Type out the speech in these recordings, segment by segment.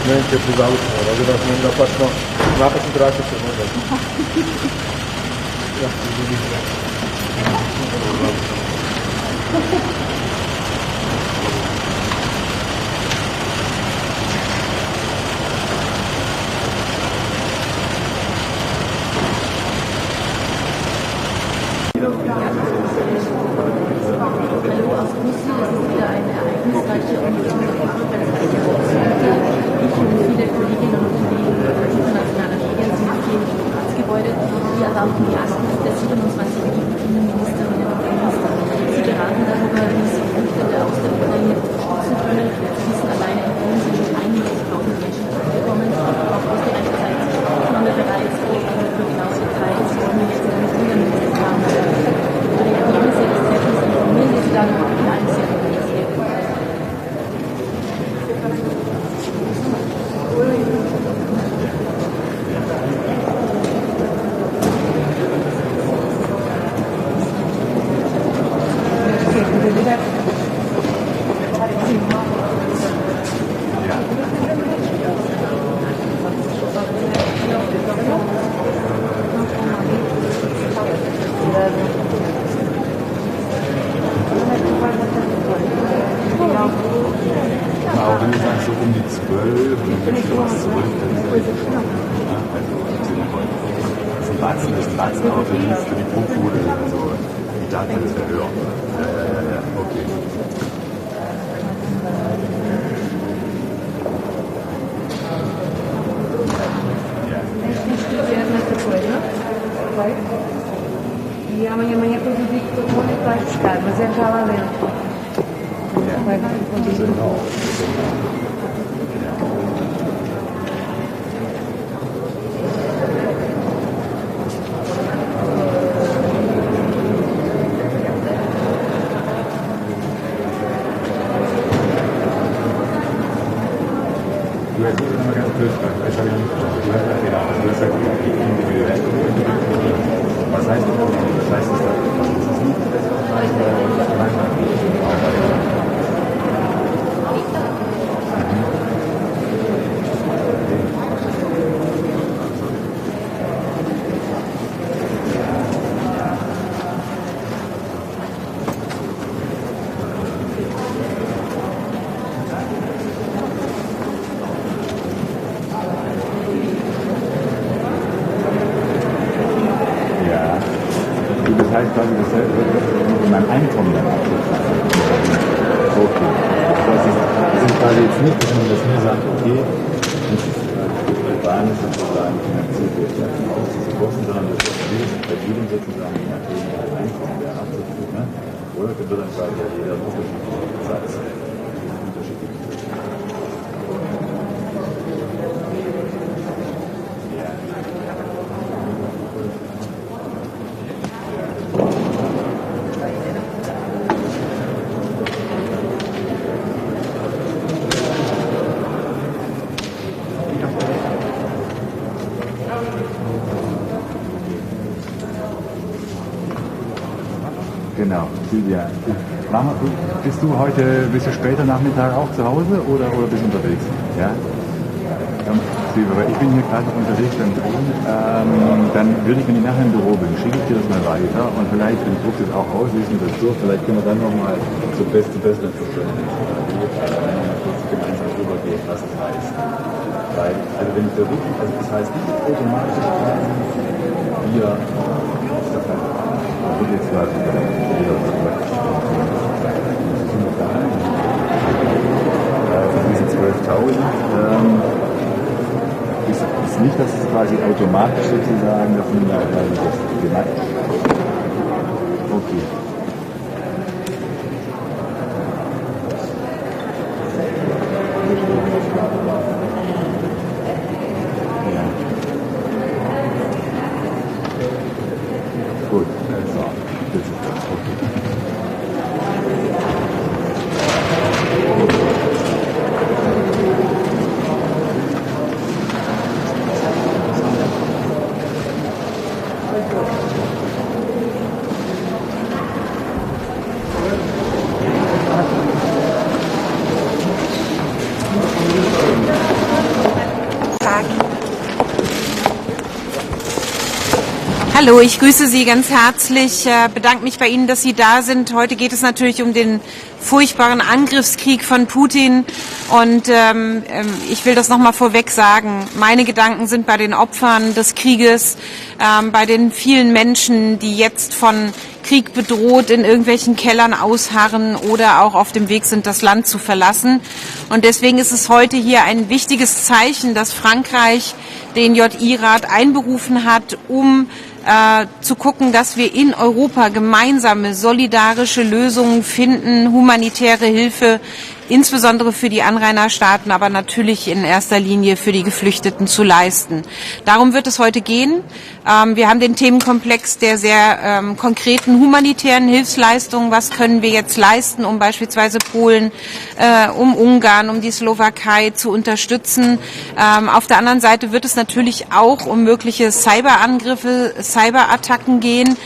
Neće prizavutno, ovdje da smo da pačno napasno traći se možda. Ja se vidim. E amanhã depois eu digo que todo mundo vai buscar, mas é já lá dentro. Vai Was heißt das? Das heißt quasi, das wird mein Einkommen dann abgezogen. Okay. Das ist quasi jetzt nicht, dass man das nur sagt, okay, das ist die Bahn ist sozusagen finanziert durch diese Kosten, sondern das ist bei jedem sozusagen je nachdem das Einkommen der abzuzug, ne? Oder wird dann quasi jeder unterschiedliche Satz unterschiedlich. Genau, Silvia. Bist du heute ein bisschen später Nachmittag auch zu Hause oder bist du unterwegs? Ja? Silvia, weil ich bin hier gerade noch unterwegs beim Drehen. Dann würde ich, wenn ich nachher im Büro bin, schicke ich dir das mal weiter und vielleicht, wenn ich druck das auch aus, lesen wir das durch, vielleicht können wir dann nochmal zu bestem Verständnis gemeinsam rübergehen, was es heißt. Weil, also wenn ich da wirklich, also das heißt nicht automatisch wir jetzt quasi diese 12.000 ist nicht, dass es quasi automatisch sozusagen, dass man da das gemeint. Okay. Gut, also. Hallo, ich grüße Sie ganz herzlich, bedanke mich bei Ihnen, dass Sie da sind. Heute geht es natürlich um den furchtbaren Angriffskrieg von Putin und ich will das nochmal vorweg sagen. Meine Gedanken sind bei den Opfern des Krieges, bei den vielen Menschen, die jetzt von Krieg bedroht in irgendwelchen Kellern ausharren oder auch auf dem Weg sind, das Land zu verlassen. Und deswegen ist es heute hier ein wichtiges Zeichen, dass Frankreich den JI-Rat einberufen hat, um zu gucken, dass wir in Europa gemeinsame, solidarische Lösungen finden, humanitäre Hilfe, insbesondere für die Anrainerstaaten, aber natürlich in erster Linie für die Geflüchteten zu leisten. Darum wird es heute gehen. Wir haben den Themenkomplex der sehr konkreten humanitären Hilfsleistungen. Was können wir jetzt leisten, um beispielsweise Polen, um Ungarn, um die Slowakei zu unterstützen? Auf der anderen Seite wird es natürlich auch um mögliche Cyberangriffe, Cyberattacken gehen.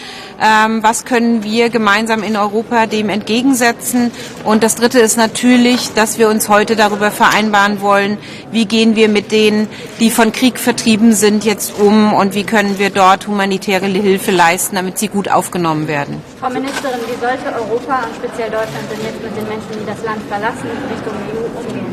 Was können wir gemeinsam in Europa dem entgegensetzen? Und das Dritte ist natürlich, dass wir uns heute darüber vereinbaren wollen, wie gehen wir mit denen, die von Krieg vertrieben sind, jetzt um und wie können wir dort humanitäre Hilfe leisten, damit sie gut aufgenommen werden. Frau Ministerin, wie sollte Europa und speziell Deutschland denn jetzt mit den Menschen, die das Land verlassen, Richtung EU umgehen?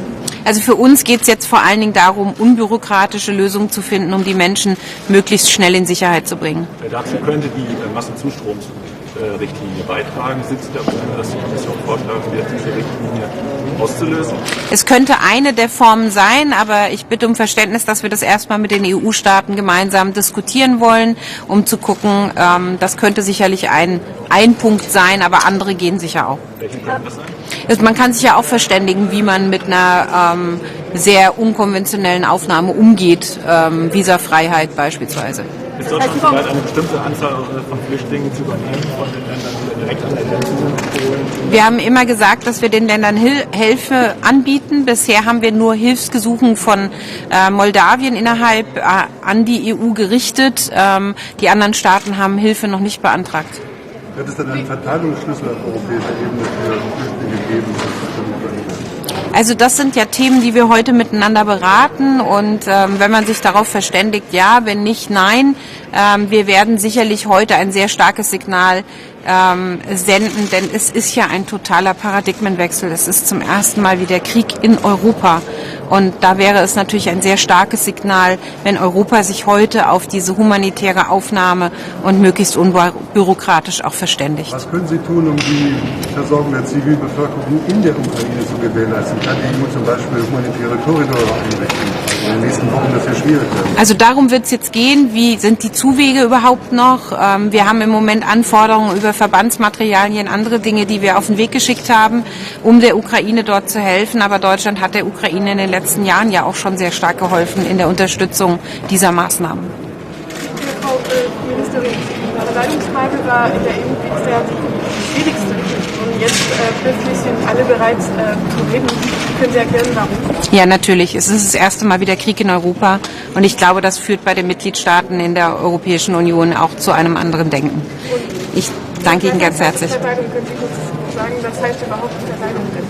Also für uns geht es jetzt vor allen Dingen darum, unbürokratische Lösungen zu finden, um die Menschen möglichst schnell in Sicherheit zu bringen. Dazu könnte die Massenzustromsrichtlinie beitragen. Sind Sie der Meinung, dass die Kommission vorschlagen wird, diese Richtlinie auszulösen? Es könnte eine der Formen sein, aber ich bitte um Verständnis, dass wir das erstmal mit den EU-Staaten gemeinsam diskutieren wollen, um zu gucken, das könnte sicherlich ein Punkt sein, aber andere gehen sicher auch. Welchen könnte das sein? Man kann sich ja auch verständigen, wie man mit einer sehr unkonventionellen Aufnahme umgeht, Visafreiheit beispielsweise. Ist Deutschland bereit, eine bestimmte Anzahl von Flüchtlingen zu übernehmen, von den Ländern, die direkt an der Grenze sind? Wir haben immer gesagt, dass wir den Ländern Hilfe anbieten. Bisher haben wir nur Hilfsgesuchen von Moldawien innerhalb an die EU gerichtet. Die anderen Staaten haben Hilfe noch nicht beantragt. Wird es denn einen Verteilungsschlüssel auf europäischer Ebene für Flüchtlinge geben? Also das sind ja Themen, die wir heute miteinander beraten und wenn man sich darauf verständigt, ja, wenn nicht, nein, wir werden sicherlich heute ein sehr starkes Signal senden, denn es ist ja ein totaler Paradigmenwechsel. Es ist zum ersten Mal wieder Krieg in Europa und da wäre es natürlich ein sehr starkes Signal, wenn Europa sich heute auf diese humanitäre Aufnahme und möglichst unbürokratisch auch verständigt. Was können Sie tun, um die Versorgung der Zivilbevölkerung in der Ukraine zu gewährleisten? Kann die EU zum Beispiel humanitäre Korridore einrichten? In den nächsten Wochen das ja schwierig werden. Also darum wird es jetzt gehen. Wie sind die Zuwege überhaupt noch? Wir haben im Moment Anforderungen über Verbandsmaterialien, andere Dinge, die wir auf den Weg geschickt haben, um der Ukraine dort zu helfen. Aber Deutschland hat der Ukraine in den letzten Jahren ja auch schon sehr stark geholfen in der Unterstützung dieser Maßnahmen. Frau Ministerin, die Verteilungsfrage war in der EU bisher die schwierigste. Und jetzt plötzlich sind alle bereit zu reden. Können Sie erklären, warum? Ja, natürlich. Es ist das erste Mal wieder Krieg in Europa. Und ich glaube, das führt bei den Mitgliedstaaten in der Europäischen Union auch zu einem anderen Denken. Ich danke Ihnen ganz herzlich. Können Sie kurz sagen, was heißt überhaupt Verteilung denn?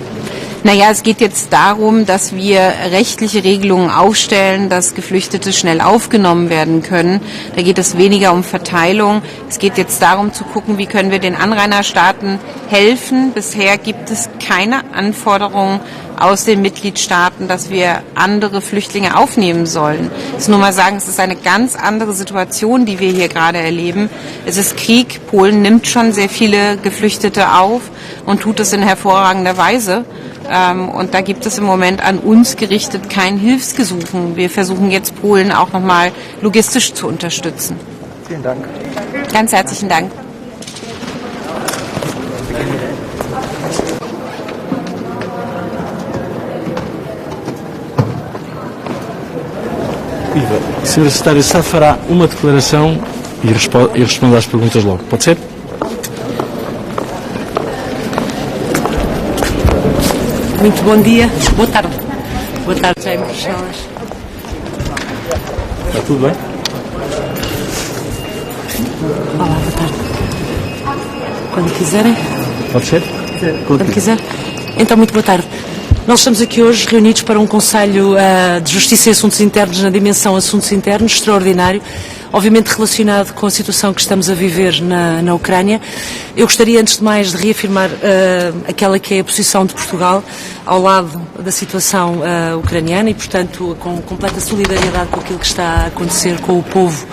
Naja, es geht jetzt darum, dass wir rechtliche Regelungen aufstellen, dass Geflüchtete schnell aufgenommen werden können. Da geht es weniger um Verteilung. Es geht jetzt darum zu gucken, wie können wir den Anrainerstaaten helfen. Bisher gibt es keine Anforderungen aus den Mitgliedstaaten, dass wir andere Flüchtlinge aufnehmen sollen. Ich muss nur mal sagen, es ist eine ganz andere Situation, die wir hier gerade erleben. Es ist Krieg. Polen nimmt schon sehr viele Geflüchtete auf und tut es in hervorragender Weise. Und da gibt es im Moment an uns gerichtet kein Hilfsgesuchen. Wir versuchen jetzt Polen auch nochmal logistisch zu unterstützen. Vielen Dank. Ganz herzlichen Dank. Viva. Sr. Secretário de Estado fará uma declaração e responde às perguntas logo. Pode ser? Muito bom dia. Boa tarde. Boa tarde, já em Bruxelas. Está tudo bem? Olá, boa tarde. Quando quiserem. Pode ser? Quando quiser. Então, muito boa tarde. Nós estamos aqui hoje reunidos para um Conselho de Justiça e Assuntos Internos na dimensão Assuntos Internos, extraordinário, obviamente relacionado com a situação que estamos a viver na Ucrânia. Eu gostaria, antes de mais, de reafirmar aquela que é a posição de Portugal ao lado da situação ucraniana e, portanto, com completa solidariedade com aquilo que está a acontecer com o povo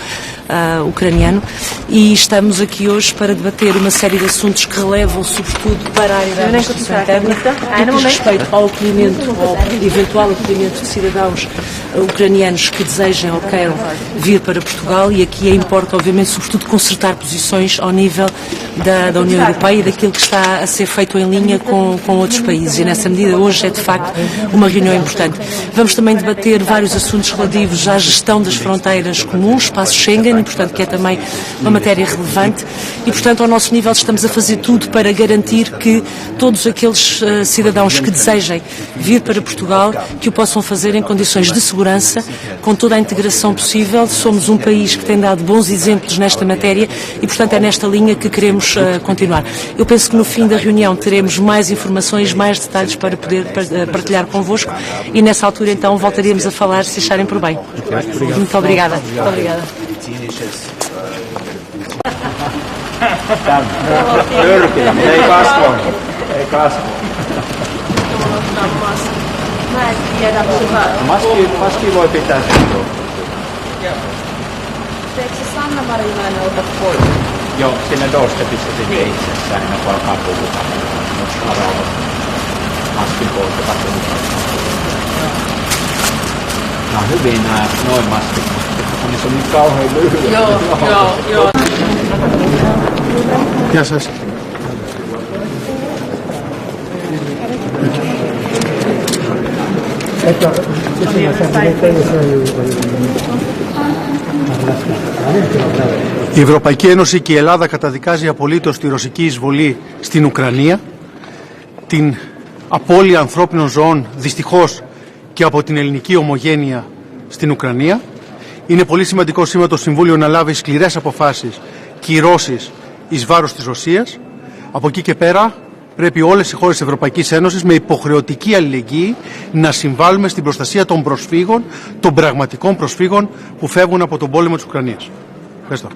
ucraniano, e estamos aqui hoje para debater uma série de assuntos que relevam sobretudo para a área da justiça interna, que diz respeito ao acolhimento, ao eventual acolhimento de cidadãos ucranianos que desejem ou queiram vir para Portugal, e aqui importa obviamente sobretudo concertar posições ao nível da União Europeia e daquilo que está a ser feito em linha com outros países, e nessa medida hoje é de facto uma reunião importante. Vamos também debater vários assuntos relativos à gestão das fronteiras comuns, espaço Schengen, e portanto que é também uma matéria relevante, e portanto ao nosso nível estamos a fazer tudo para garantir que todos aqueles cidadãos que desejem vir para Portugal, que o possam fazer em condições de segurança, com toda a integração possível. Somos um país que tem dado bons exemplos nesta matéria e portanto é nesta linha que queremos continuar. Eu penso que no fim da reunião teremos mais informações, mais detalhes para poder partilhar convosco, e nessa altura então voltaríamos a falar, se acharem por bem. Muito obrigada. Muito obrigada. Ei kasvo. Maski voi pitää sen. Eikö se Sanna Marinainen ota pois? Joo, sinne doorstepissa sitten itsessään, niin kun alkaa puhuta. Nostaa rauhassa maskin pois ja katsotaan. Nämä on hyvin nämä noin maskit, mutta niissä on niin kauhean lyhyet. Joo. Γεια σας. Η Ευρωπαϊκή Ένωση και η Ελλάδα καταδικάζει απολύτως τη ρωσική εισβολή στην Ουκρανία, την απώλεια ανθρώπινων ζωών δυστυχώς και από την ελληνική ομογένεια στην Ουκρανία. Είναι πολύ σημαντικό σήμερα το Συμβούλιο να λάβει σκληρές αποφάσεις, κυρώσεις εις βάρος της Ρωσίας. Από εκεί και πέρα πρέπει όλες οι χώρες της Ευρωπαϊκής Ένωσης με υποχρεωτική αλληλεγγύη να συμβάλλουμε στην προστασία των προσφύγων, των πραγματικών προσφύγων που φεύγουν από τον πόλεμο της Ουκρανίας. Ευχαριστώ.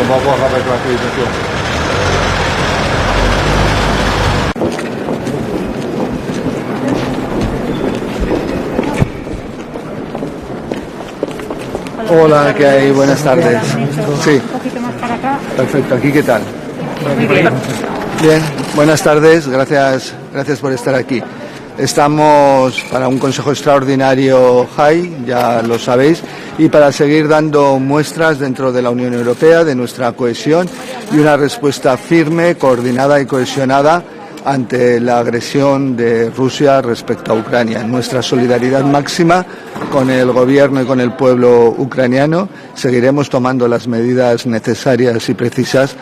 On va voir avec la présentation. Hola, ¿qué hay? Buenas tardes. Sí. Perfecto. ¿Aquí qué tal? Bien. Buenas tardes. Gracias por estar aquí. Estamos para un Consejo Extraordinario HAI, ya lo sabéis, y para seguir dando muestras dentro de la Unión Europea de nuestra cohesión y una respuesta firme, coordinada y cohesionada ante la agresión de Rusia respecto a Ucrania. Nuestra solidaridad máxima con el gobierno y con el pueblo ucraniano. Seguiremos tomando las medidas necesarias y precisas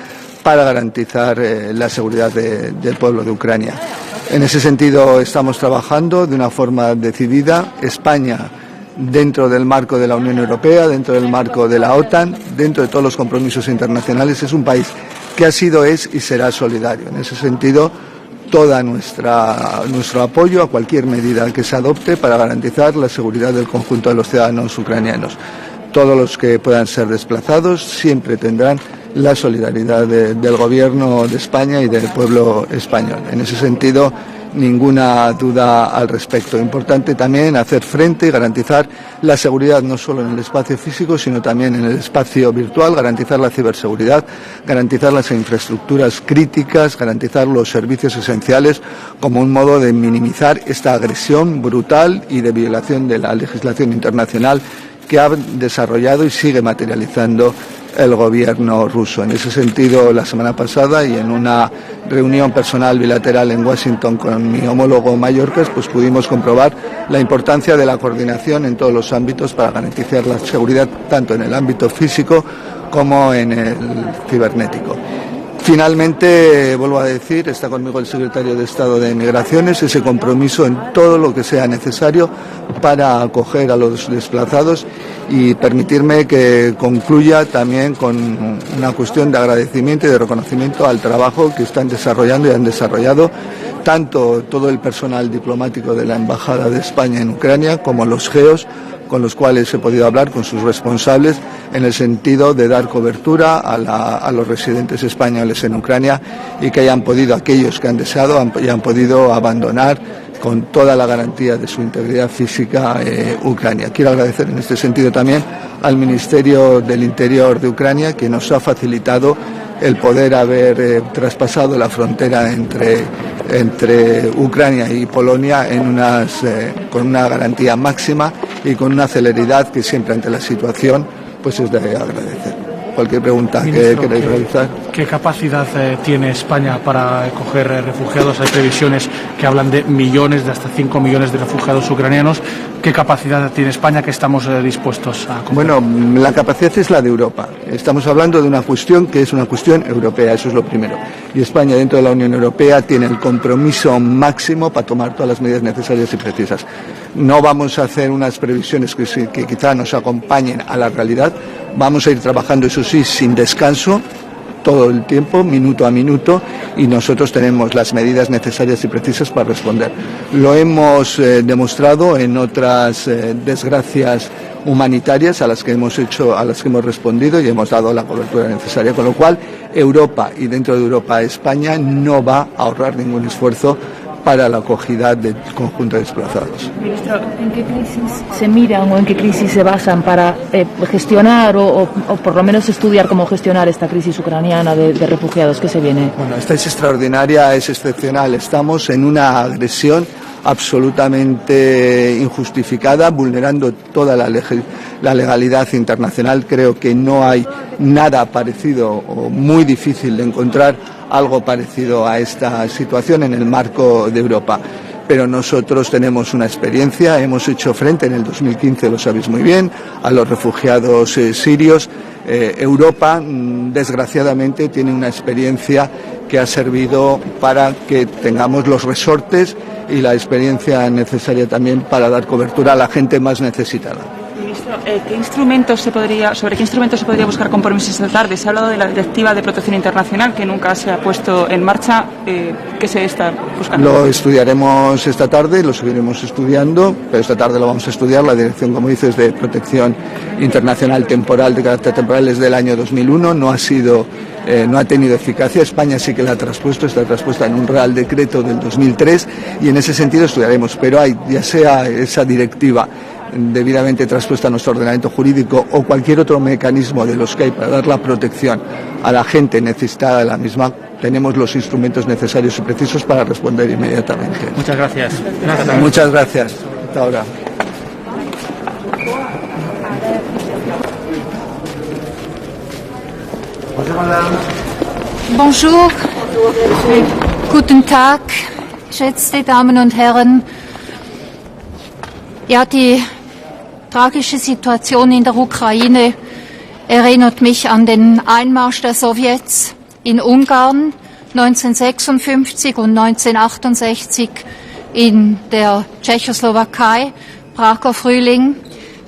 para garantizar la seguridad del pueblo de Ucrania. En ese sentido estamos trabajando de una forma decidida. España, dentro del marco de la Unión Europea, dentro del marco de la OTAN, dentro de todos los compromisos internacionales, es un país que ha sido, es y será solidario. En ese sentido, todo nuestro apoyo a cualquier medida que se adopte para garantizar la seguridad del conjunto de los ciudadanos ucranianos. Todos los que puedan ser desplazados siempre tendrán la solidaridad del Gobierno de España y del pueblo español. En ese sentido, ninguna duda al respecto. Importante también hacer frente y garantizar la seguridad no solo en el espacio físico, sino también en el espacio virtual, garantizar la ciberseguridad, garantizar las infraestructuras críticas, garantizar los servicios esenciales como un modo de minimizar esta agresión brutal y de violación de la legislación internacional que ha desarrollado y sigue materializando el gobierno ruso. En ese sentido, la semana pasada y en una reunión personal bilateral en Washington con mi homólogo Mallorca, pues pudimos comprobar la importancia de la coordinación en todos los ámbitos para garantizar la seguridad tanto en el ámbito físico como en el cibernético. Finalmente, vuelvo a decir, está conmigo el secretario de Estado de Migraciones, ese compromiso en todo lo que sea necesario para acoger a los desplazados y permitirme que concluya también con una cuestión de agradecimiento y de reconocimiento al trabajo que están desarrollando y han desarrollado tanto todo el personal diplomático de la Embajada de España en Ucrania como los GEOs, con los cuales he podido hablar con sus responsables en el sentido de dar cobertura a los residentes españoles en Ucrania y que hayan podido, aquellos que han deseado, hayan podido abandonar con toda la garantía de su integridad física Ucrania. Quiero agradecer en este sentido también al Ministerio del Interior de Ucrania, que nos ha facilitado el poder haber traspasado la frontera entre Ucrania y Polonia con una garantía máxima y con una celeridad que siempre ante la situación pues es de agradecer. Cualquier pregunta que queráis realizar. ¿Qué capacidad tiene España para acoger refugiados? Hay previsiones que hablan de millones, de hasta 5 millones de refugiados ucranianos. ¿Qué capacidad tiene España que estamos dispuestos a acoger? Bueno, la capacidad es la de Europa. Estamos hablando de una cuestión que es una cuestión europea, eso es lo primero. Y España, dentro de la Unión Europea, tiene el compromiso máximo para tomar todas las medidas necesarias y precisas. No vamos a hacer unas previsiones que quizá nos acompañen a la realidad. Vamos a ir trabajando, eso sí, sin descanso, todo el tiempo, minuto a minuto, y nosotros tenemos las medidas necesarias y precisas para responder. Lo hemos demostrado en otras desgracias humanitarias a las que hemos respondido y hemos dado la cobertura necesaria, con lo cual Europa y dentro de Europa España no va a ahorrar ningún esfuerzo para la acogida del conjunto de desplazados. Ministro, ¿en qué crisis se miran o en qué crisis se basan para gestionar o por lo menos estudiar cómo gestionar esta crisis ucraniana de refugiados que se viene? Bueno, esta es extraordinaria, es excepcional. Estamos en una agresión absolutamente injustificada, vulnerando toda la legalidad internacional. Creo que no hay nada parecido o muy difícil de encontrar algo parecido a esta situación en el marco de Europa. Pero nosotros tenemos una experiencia, hemos hecho frente en el 2015, lo sabéis muy bien, a los refugiados sirios. Europa, desgraciadamente, tiene una experiencia que ha servido para que tengamos los resortes y la experiencia necesaria también para dar cobertura a la gente más necesitada. Ministro, ¿sobre qué instrumentos se podría buscar compromiso esta tarde? Se ha hablado de la Directiva de Protección Internacional, que nunca se ha puesto en marcha. ¿Qué se está buscando? Lo estudiaremos esta tarde, lo seguiremos estudiando, pero esta tarde lo vamos a estudiar. La Dirección, como dices, de Protección Internacional Temporal, de carácter temporal, es del año 2001, no ha tenido eficacia. España sí que la ha traspuesto, está traspuesta en un Real Decreto del 2003 y en ese sentido estudiaremos, pero ya sea esa directiva debidamente traspuesta a nuestro ordenamiento jurídico o cualquier otro mecanismo de los que hay para dar la protección a la gente necesitada de la misma, tenemos los instrumentos necesarios y precisos para responder inmediatamente. Muchas gracias. Muchas gracias. Hasta ahora. Bonjour. Guten Tag, geschätzte Damen und Herren. Ja, die tragische Situation in der Ukraine erinnert mich an den Einmarsch der Sowjets in Ungarn 1956 und 1968 in der Tschechoslowakei, Prager Frühling.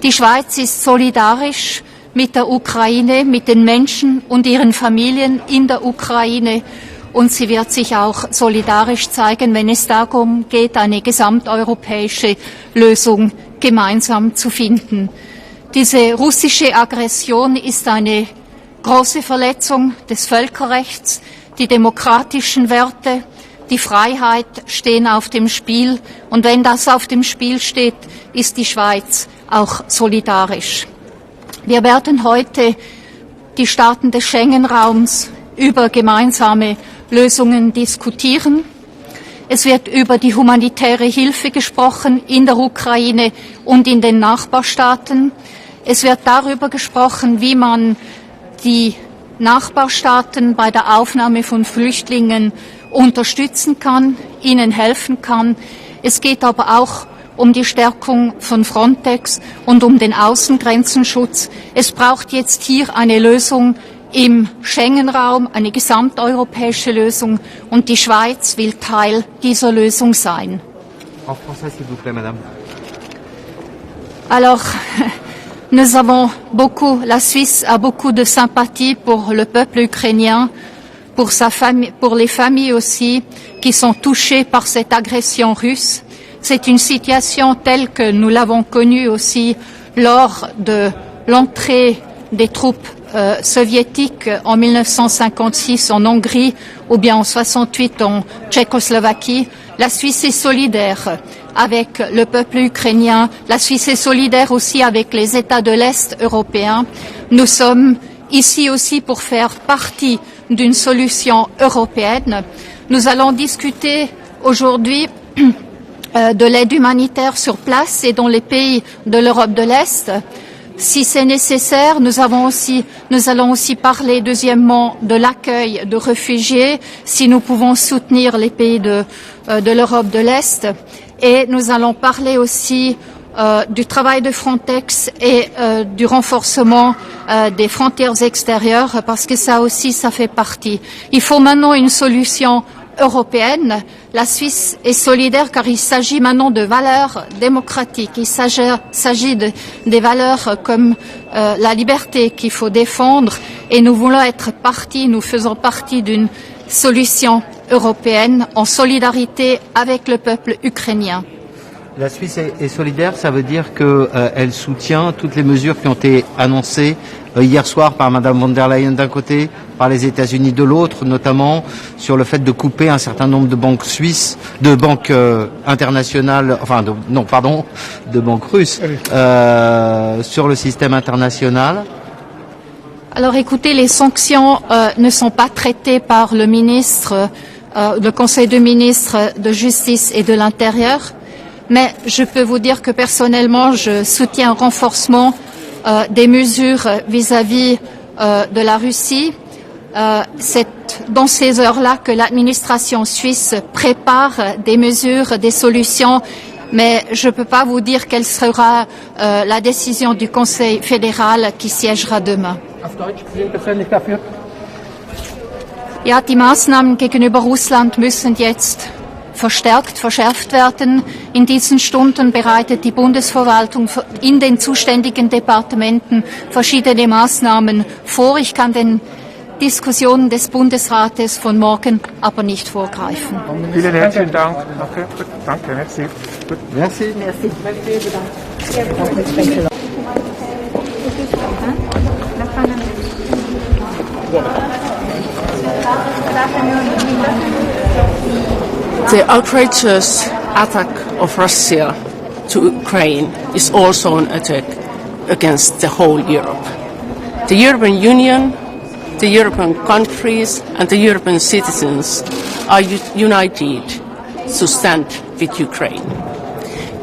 Die Schweiz ist solidarisch mit der Ukraine, mit den Menschen und ihren Familien in der Ukraine. Und sie wird sich auch solidarisch zeigen, wenn es darum geht, eine gesamteuropäische Lösung gemeinsam zu finden. Diese russische Aggression ist eine große Verletzung des Völkerrechts. Die demokratischen Werte, die Freiheit stehen auf dem Spiel. Und wenn das auf dem Spiel steht, ist die Schweiz auch solidarisch. Wir werden heute die Staaten des Schengen-Raums über gemeinsame Lösungen diskutieren. Es wird über die humanitäre Hilfe gesprochen in der Ukraine und in den Nachbarstaaten. Es wird darüber gesprochen, wie man die Nachbarstaaten bei der Aufnahme von Flüchtlingen unterstützen kann, ihnen helfen kann. Es geht aber auch um die Stärkung von Frontex und um den Außengrenzenschutz. Es braucht jetzt hier eine Lösung im Schengen-Raum, eine gesamteuropäische Lösung, und die Schweiz will Teil dieser Lösung sein. En français, s'il vous plaît, madame. Alors, la Suisse a beaucoup de sympathie pour le peuple ukrainien, pour sa famille, pour les familles aussi qui sont touchées par cette agression russe. C'est une situation telle que nous l'avons connue aussi lors de l'entrée des troupes soviétiques en 1956 en Hongrie ou bien en 68 en Tchécoslovaquie. La Suisse est solidaire avec le peuple ukrainien. La Suisse est solidaire aussi avec les États de l'Est européens. Nous sommes ici aussi pour faire partie d'une solution européenne. Nous allons discuter aujourd'hui de l'aide humanitaire sur place et dans les pays de l'Europe de l'Est. Si c'est nécessaire, nous allons aussi parler deuxièmement de l'accueil de réfugiés, si nous pouvons soutenir les pays de l'Europe de l'Est. Et nous allons parler aussi du travail de Frontex et du renforcement des frontières extérieures, parce que ça aussi, ça fait partie. Il faut maintenant une solution européenne. La Suisse est solidaire car il s'agit maintenant de valeurs démocratiques. Il s'agit des valeurs comme la liberté qu'il faut défendre, et nous voulons être partie, nous faisons partie d'une solution européenne en solidarité avec le peuple ukrainien. La Suisse est solidaire, ça veut dire qu'elle soutient toutes les mesures qui ont été annoncées hier soir par Madame von der Leyen d'un côté, par les États-Unis de l'autre, notamment sur le fait de couper un certain nombre de banques suisses, de banques internationales, de banques russes sur le système international. Alors écoutez, les sanctions ne sont pas traitées par le Conseil de ministres de Justice et de l'Intérieur, mais je peux vous dire que personnellement, je soutiens un renforcement des mesures vis-à-vis de la Russie. C'est dans ces heures-là que l'administration suisse prépare des mesures, des solutions, mais je ne peux pas vous dire quelle sera la décision du Conseil fédéral qui siégera demain. Ja, die Maßnahmen gegenüber Russland müssen jetzt verschärft werden. In diesen Stunden bereitet die Bundesverwaltung in den zuständigen Departementen verschiedene Maßnahmen vor. Ich kann den Diskussionen des Bundesrates von morgen aber nicht vorgreifen. Vielen herzlichen Dank. Okay, gut. Danke, merci. Gut. Merci. Merci. The outrageous attack of Russia to Ukraine is also an attack against the whole Europe. The European Union, the European countries and the European citizens are united to stand with Ukraine.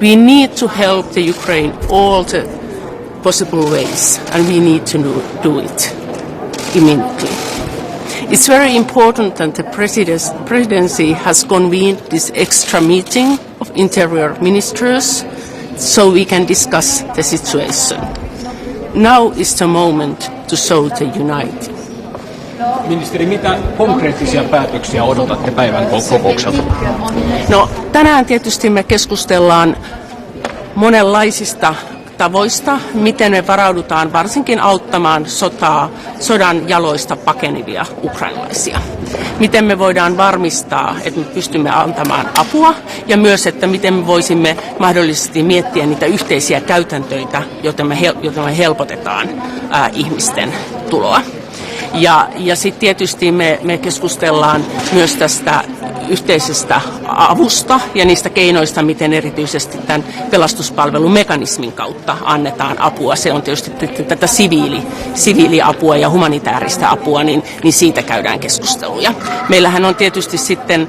We need to help the Ukraine all the possible ways, and we need to do it immediately. It's very important that the presidency has convened this extra meeting of interior ministers so we can discuss the situation. Now is the moment to show the unity. Ministeri, mitä konkreettisia päätöksiä odotatte päivän kokoukselta? No, tänään tietysti me keskustellaan monenlaisista tavoista, miten me varaudutaan varsinkin auttamaan sodan jaloista pakenevia ukrainalaisia. Miten me voidaan varmistaa, että me pystymme antamaan apua ja myös, että miten me voisimme mahdollisesti miettiä niitä yhteisiä käytäntöitä, joita me helpotetaan ihmisten tuloa. Ja sitten tietysti me keskustellaan myös tästä yhteisestä avusta ja niistä keinoista, miten erityisesti tämän pelastuspalvelumekanismin kautta annetaan apua. Se on tietysti tätä siviiliapua ja humanitaarista apua, niin siitä käydään keskusteluja. Meillähän on tietysti sitten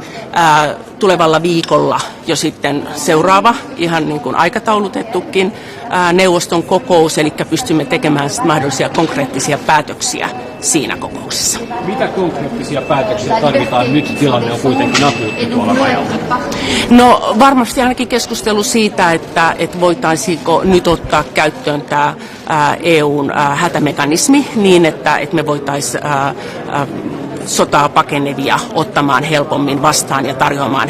tulevalla viikolla jo sitten seuraava, ihan niin kuin aikataulutettukin, neuvoston kokous, eli pystymme tekemään mahdollisia konkreettisia päätöksiä siinä kokouksessa. Mitä konkreettisia päätöksiä tarvitaan nyt? Tilanne on kuitenkin akuutti tuolla rajalla. No varmasti ainakin keskustelu siitä, että voitaisiinko nyt ottaa käyttöön tämä EUn hätämekanismi niin, että me voitaisiin sotaa pakenevia ottamaan helpommin vastaan ja tarjoamaan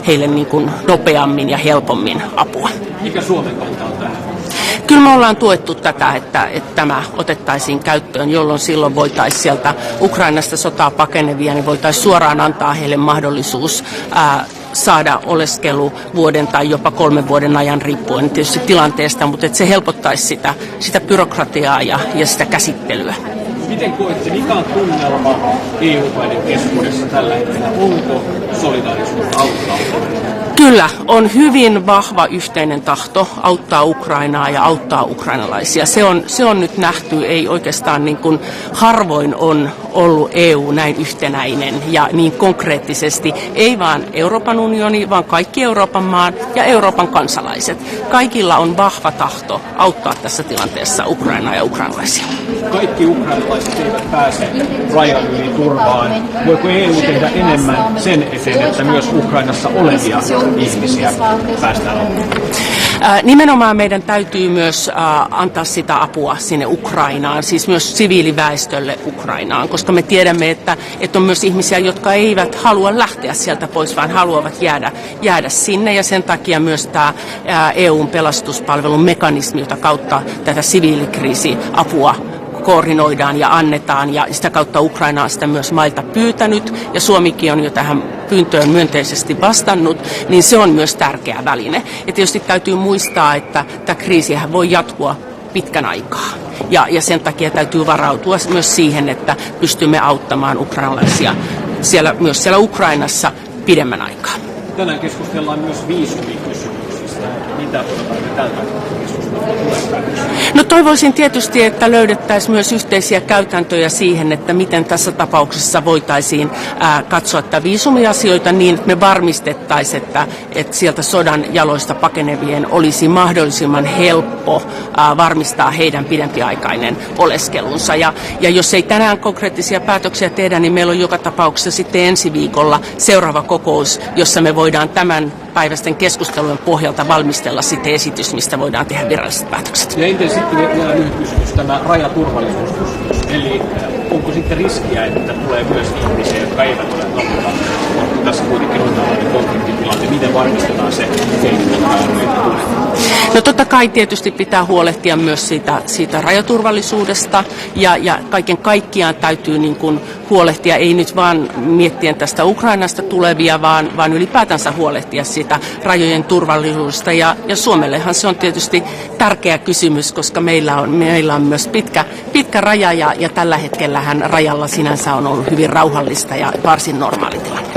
heille niin kuin nopeammin ja helpommin apua. Mikä Suomen kanta on tähän? Kyllä me ollaan tuettu tätä, että tämä otettaisiin käyttöön, jolloin silloin voitaisiin sieltä Ukrainasta sotaa pakenevia, niin voitaisiin suoraan antaa heille mahdollisuus saada oleskelu vuoden tai jopa 3 vuoden ajan riippuen tietysti tilanteesta, mutta että se helpottaisi sitä byrokratiaa ja sitä käsittelyä. Miten koette, mikä on tunnelma EU-maiden keskuudessa tällä hetkellä? Onko solidaarisuutta auttaa? Kyllä, on hyvin vahva yhteinen tahto auttaa Ukrainaa ja auttaa ukrainalaisia. Se on nyt nähty, ei oikeastaan niin kuin harvoin on ollut EU näin yhtenäinen ja niin konkreettisesti, ei vaan Euroopan unioni, vaan kaikki Euroopan maan ja Euroopan kansalaiset. Kaikilla on vahva tahto auttaa tässä tilanteessa Ukrainaa ja ukrainalaisia. Kaikki ukrainalaiset eivät pääse rajan yli turvaan. Voiko EU tehdä enemmän sen eteen, että myös Ukrainassa olevia ihmisiä päästään apuun? Nimenomaan meidän täytyy myös antaa sitä apua sinne Ukrainaan, siis myös siviiliväestölle Ukrainaan, koska me tiedämme, että on myös ihmisiä, jotka eivät halua lähteä sieltä pois, vaan haluavat jäädä sinne. Ja sen takia myös tämä EUn pelastuspalvelun mekanismi, jota kautta tätä siviilikriisiapua koordinoidaan ja annetaan, ja sitä kautta Ukraina on sitä myös mailta pyytänyt, ja Suomikin on jo tähän pyyntöön myönteisesti vastannut, niin se on myös tärkeä väline. Ja tietysti täytyy muistaa, että tämä kriisihän voi jatkua pitkän aikaa, ja sen takia täytyy varautua myös siihen, että pystymme auttamaan ukrainalaisia myös siellä Ukrainassa pidemmän aikaa. Tänään keskustellaan myös viisumikysymyksistä. Mitä odotamme tältä keskustelua? No toivoisin tietysti, että löydettäisiin myös yhteisiä käytäntöjä siihen, että miten tässä tapauksessa voitaisiin katsoa tätä viisumiasioita niin, että me varmistettaisiin, että sieltä sodan jaloista pakenevien olisi mahdollisimman helppo varmistaa heidän pidempiaikainen oleskelunsa. Ja jos ei tänään konkreettisia päätöksiä tehdä, niin meillä on joka tapauksessa sitten ensi viikolla seuraava kokous, jossa me voidaan tämän päiväisten keskustelujen pohjalta valmistella sitten esitys, mistä voidaan tehdä viralliset päätökset. Ja entä sitten vielä lyhyt kysymys, tämä rajaturvallisuuskysymys. Eli onko sitten riskiä, että tulee myös ihmisiä, jotka eivät ole apua? Tässä kuitenkin on tällainen konfliktitilanne. Miten varmistetaan se, että meitä tulee? No totta kai tietysti pitää huolehtia myös siitä rajaturvallisuudesta ja kaiken kaikkiaan täytyy niin kuin huolehtia, ei nyt vaan miettien tästä Ukrainasta tulevia, vaan ylipäätänsä huolehtia siitä rajojen turvallisuudesta. Ja Suomellehan se on tietysti tärkeä kysymys, koska meillä on myös pitkä raja ja tällä hetkellähän rajalla sinänsä on ollut hyvin rauhallista ja varsin normaali tilanne.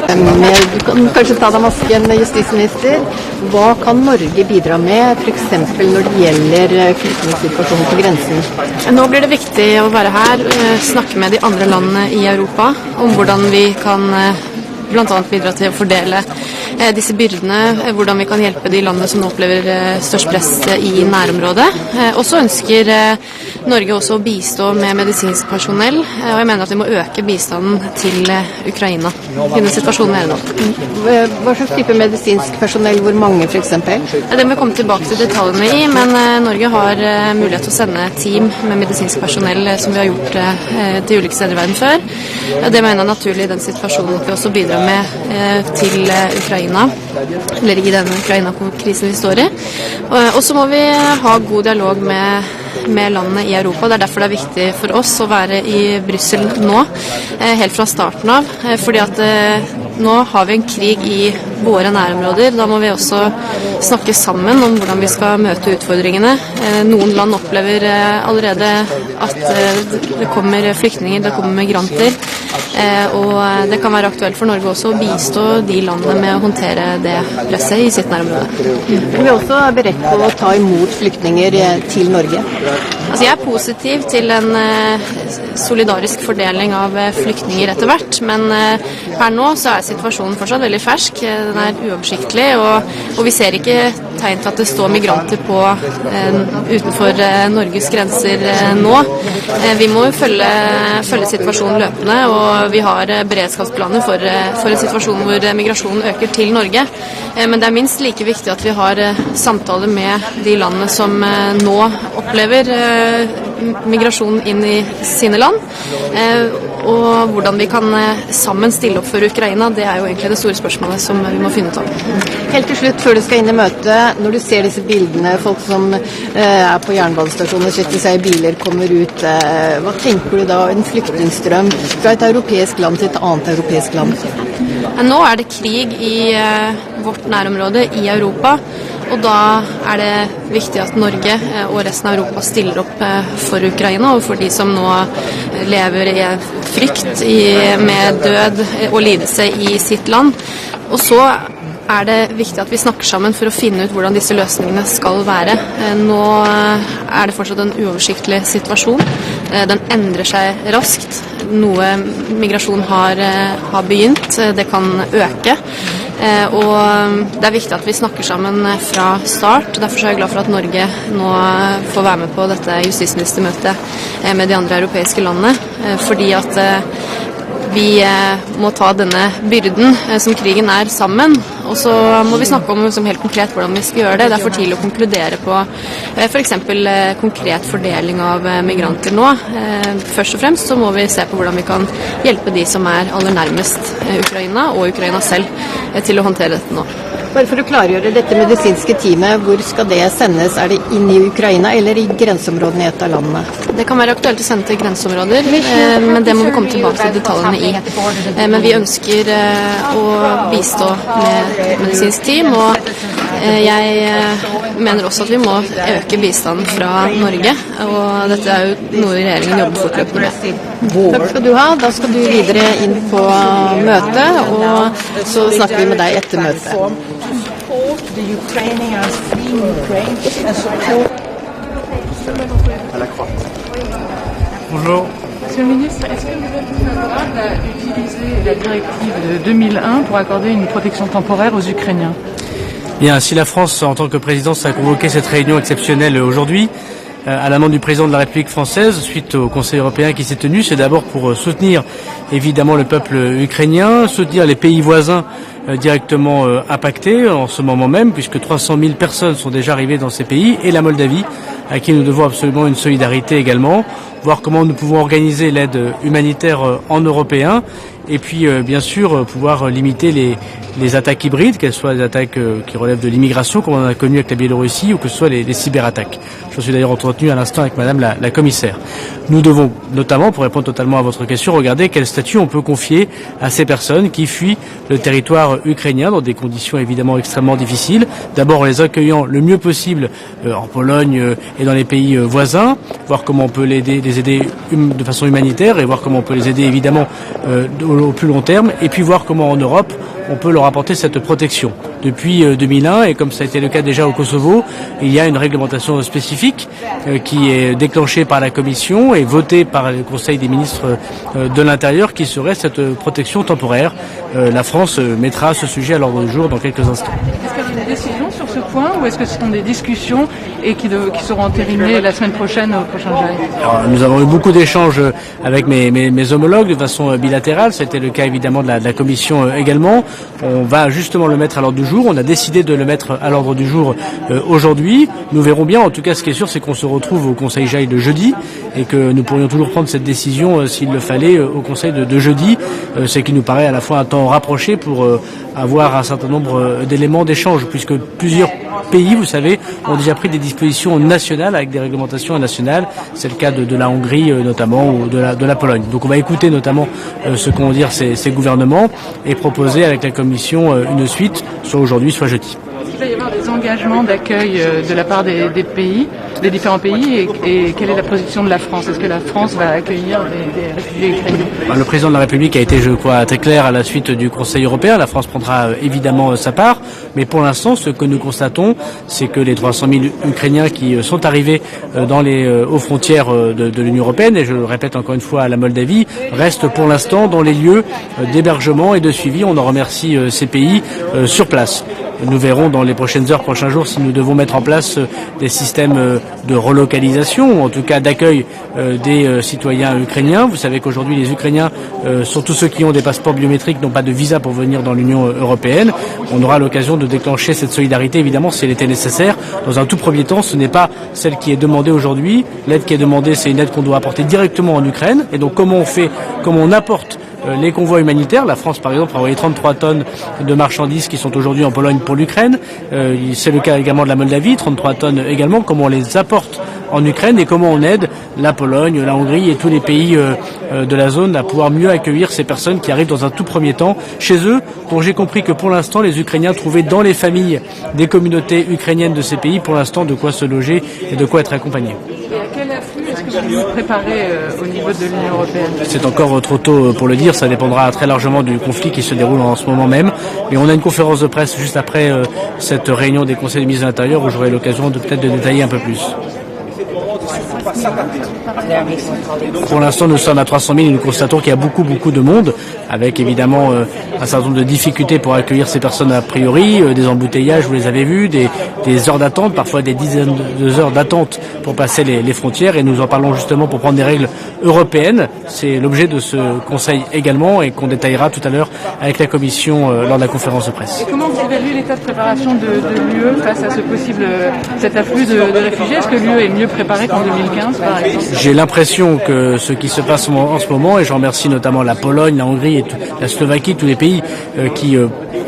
Du kan kanskje ta deg masken, justisminister. Hva kan Norge bidra med, for eksempel når det gjelder flyktningsituasjonen på grensen? Nå blir det viktig å være her, snakke med de andre landene i Europa om hvordan vi kan blant annet bidra til å fordele disse byrdene, hvordan vi kan hjelpe de landene som nå opplever størst press i nærområdet. Og så ønsker Norge også å bistå med medisinsk personell, og jeg mener at vi må øke bistanden til Ukraina. Finne situasjonen her nå. Hva slags type medisinsk personell, hvor mange for eksempel? Det må vi komme tilbake til detaljene i, men Norge har mulighet til å sende team med medisinsk personell som vi har gjort til ulike steder i verden før. Det mener jeg er naturlig i den situasjonen at vi også bidrar med til Ukraina, eller i den Ukraina-krisen vi står i. Og så må vi ha god dialog med landene i Europa. Det er derfor det er viktig for oss å være i Brussel nå, helt fra starten av, fordi at nå har vi en krig i våre nærområder. Da må vi også snakke sammen om hvordan vi skal møte utfordringene. Noen land opplever allerede at det kommer flyktninger, det kommer migranter, og det kan være aktuelt for Norge også å bistå de landene med å håndtere det presset i sitt nærområde. Er vi også beredt på å ta imot flyktninger til Norge? Altså, jeg er positiv til en solidarisk fordeling av flyktninger etter hvert, men per nå så er situasjonen fortsatt veldig fersk, den er uoversiktlig, og vi ser ikke tegn til at det står migranter på utenfor Norges grenser nå. Vi må følge situasjonen løpende, og vi har beredskapsplaner for en situasjon hvor migrasjonen øker til Norge. Men det er minst like viktig at vi har samtaler med de landene som nå opplever migrasjon inn i sine land, og hvordan vi kan sammen stille opp for Ukraina. Det er jo egentlig det store spørsmålet som vi må finne ut av. Helt til slutt, før du skal inn i møtet, når du ser disse bildene, folk som er på jernbanestasjoner, setter seg i biler, kommer ut, hva tenker du da? En flyktningstrøm fra et europeisk land til et annet europeisk land? Nå er det krig i vårt nærområde i Europa, og da er det viktig at Norge og resten av Europa stiller opp for Ukraina og for de som nå lever i frykt med død og lidelse i sitt land. Og så er det viktig at vi snakker sammen for å finne ut hvordan disse løsningene skal være. Nå er det fortsatt en uoversiktlig situasjon. Den endrer seg raskt. Noe migrasjon har begynt. Det kan øke. Og det er viktig at vi snakker sammen fra start. Derfor er jeg glad for at Norge nå får være med på dette justisministermøtet med de andre europeiske landene, fordi at vi må ta denne byrden som krigen er sammen, og så må vi snakke om helt konkret hvordan vi skal gjøre det. Det er for tidlig å konkludere på for eksempel konkret fordeling av migranter nå. Først og fremst så må vi se på hvordan vi kan hjelpe de som er aller nærmest Ukraina og Ukraina selv til å håndtere dette nå. Bare for å klargjøre dette medisinske teamet, hvor skal det sendes? Er det inn i Ukraina eller i grenseområdene i et av landene? Det kan være aktuelt å sende til grenseområder, men det må vi komme tilbake til detaljene i. Men vi ønsker å bistå med medisinsk team, og jeg mener også at vi må øke bistanden fra Norge, og dette er jo noe regjeringen jobber fortløpende med. Takk skal du ha. Da skal du videre inn på møtet, og så snakker vi med deg etter møtet. The Ukrainians fleeing Ukraine and support. Bonjour. Monsieur le ministre, est-ce que vous êtes favorable à utiliser la directive de 2001 pour accorder une protection temporaire aux Ukrainiens? Bien, si la France, en tant que présidence, a convoqué cette réunion exceptionnelle aujourd'hui, à la demande du président de la République française, suite au Conseil européen qui s'est tenu, c'est d'abord pour soutenir évidemment le peuple ukrainien, soutenir les pays voisins directement impactés en ce moment même, puisque 300 000 personnes sont déjà arrivées dans ces pays, et la Moldavie, à qui nous devons absolument une solidarité également, voir comment nous pouvons organiser l'aide humanitaire en européen, et puis bien sûr pouvoir limiter les attaques hybrides, qu'elles soient des attaques qui relèvent de l'immigration, comme on en a connu avec la Biélorussie, ou que ce soit les cyberattaques. Je suis d'ailleurs entretenu à l'instant avec Madame la commissaire. Nous devons notamment, pour répondre totalement à votre question, regarder quel statut on peut confier à ces personnes qui fuient le territoire ukrainien dans des conditions évidemment extrêmement difficiles. D'abord en les accueillant le mieux possible en Pologne et dans les pays voisins, voir comment on peut les aider de façon humanitaire et voir comment on peut les aider évidemment au plus long terme, et puis voir comment en Europe on peut leur apporter cette protection. Depuis 2001, et comme ça a été le cas déjà au Kosovo, il y a une réglementation spécifique qui est déclenchée par la Commission et votée par le Conseil des ministres de l'Intérieur, qui serait cette protection temporaire. La France mettra ce sujet à l'ordre du jour dans quelques instants. Est-ce qu'il y a une décision sur ce point ou est-ce que ce sont des discussions et qui seront entérinées la semaine prochaine au prochain GIEC? Alors, nous avons eu beaucoup d'échanges avec mes homologues de façon bilatérale. C'était le cas évidemment de la Commission également. On va justement le mettre à l'ordre du jour. On a décidé de le mettre à l'ordre du jour aujourd'hui. Nous verrons bien. En tout cas, ce qui est sûr, c'est qu'on se retrouve au Conseil GIEC de jeudi et que nous pourrions toujours prendre cette décision s'il le fallait au Conseil de jeudi. Ce qui nous paraît à la fois un temps rapproché pour avoir un certain nombre d'éléments d'échange, puisque plusieurs pays, vous savez, ont déjà pris des dispositions nationales avec des réglementations nationales. C'est le cas de la Hongrie notamment ou de la Pologne. Donc on va écouter notamment ce qu'ont dire ces gouvernements et proposer avec la Commission une suite, soit aujourd'hui, soit jeudi. Est-ce qu'il va y avoir des engagements d'accueil de la part des pays, des différents pays et quelle est la position de la France? Est-ce que la France va accueillir des réfugiés ukrainiens? Le président de la République a été, je crois, très clair à la suite du Conseil européen. La France prendra évidemment sa part, mais pour l'instant, ce que nous constatons, c'est que les 300 000 Ukrainiens qui sont arrivés aux frontières de l'Union européenne, et je le répète encore une fois à la Moldavie, restent pour l'instant dans les lieux d'hébergement et de suivi. On en remercie ces pays sur place. Nous verrons dans les prochaines heures, prochains jours, si nous devons mettre en place des systèmes de relocalisation, ou en tout cas d'accueil des citoyens ukrainiens. Vous savez qu'aujourd'hui, les Ukrainiens, surtout ceux qui ont des passeports biométriques, n'ont pas de visa pour venir dans l'Union européenne. On aura l'occasion de déclencher cette solidarité, évidemment, si elle était nécessaire. Dans un tout premier temps, ce n'est pas celle qui est demandée aujourd'hui. L'aide qui est demandée, c'est une aide qu'on doit apporter directement en Ukraine. Et donc, comment on apporte les convois humanitaires. La France, par exemple, a envoyé 33 tonnes de marchandises qui sont aujourd'hui en Pologne pour l'Ukraine. C'est le cas également de la Moldavie, 33 tonnes également. Comment on les apporte en Ukraine et comment on aide la Pologne, la Hongrie et tous les pays de la zone à pouvoir mieux accueillir ces personnes qui arrivent dans un tout premier temps chez eux, dont j'ai compris que pour l'instant, les Ukrainiens trouvaient dans les familles des communautés ukrainiennes de ces pays, pour l'instant, de quoi se loger et de quoi être accompagnés. Et à quel afflux est-ce que vous vous préparez au niveau de l'Union européenne? C'est encore trop tôt pour le dire, ça dépendra très largement du conflit qui se déroule en ce moment même. Mais on a une conférence de presse juste après cette réunion des conseils des ministres de l'Intérieur où j'aurai l'occasion de peut-être de détailler un peu plus. Pour l'instant, nous sommes à 300 000 et nous constatons qu'il y a beaucoup de monde, avec évidemment un certain nombre de difficultés pour accueillir ces personnes a priori, des embouteillages, vous les avez vus, des heures d'attente, parfois des dizaines d'heures d'attente pour passer les frontières, et nous en parlons justement pour prendre des règles européennes. C'est l'objet de ce conseil également et qu'on détaillera tout à l'heure avec la Commission lors de la conférence de presse. Et comment vous évaluez l'état de préparation de l'UE face à cet afflux de réfugiés? Est-ce que l'UE est mieux préparée qu'en 2015, par exemple? J'ai l'impression que ce qui se passe en ce moment, et je remercie notamment la Pologne, la Hongrie et la Slovaquie, tous les pays qui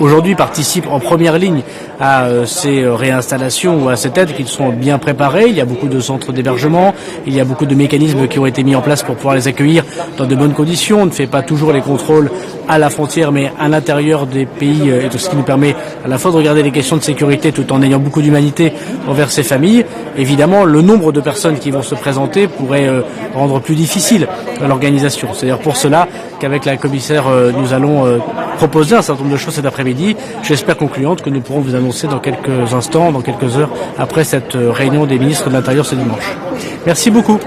aujourd'hui participent en première ligne à ces réinstallations ou à cette aide, qu'ils sont bien préparés. Il y a beaucoup de centres d'hébergement, il y a beaucoup de mécanismes qui ont été mis en place pour pouvoir les accueillir dans de bonnes conditions. On ne fait pas toujours les contrôles à la frontière, mais à l'intérieur des pays, et tout ce qui nous permet à la fois de regarder les questions de sécurité tout en ayant beaucoup d'humanité envers ces familles. Évidemment, le nombre de personnes qui vont se présenter pourrait rendre plus difficile l'organisation. C'est-à-dire pour cela qu'avec la commissaire, nous allons proposer un certain nombre de choses cet après-midi, j'espère concluantes, que nous pourrons vous annoncer dans quelques instants, dans quelques heures, après cette réunion des ministres de l'Intérieur ce dimanche. Merci beaucoup.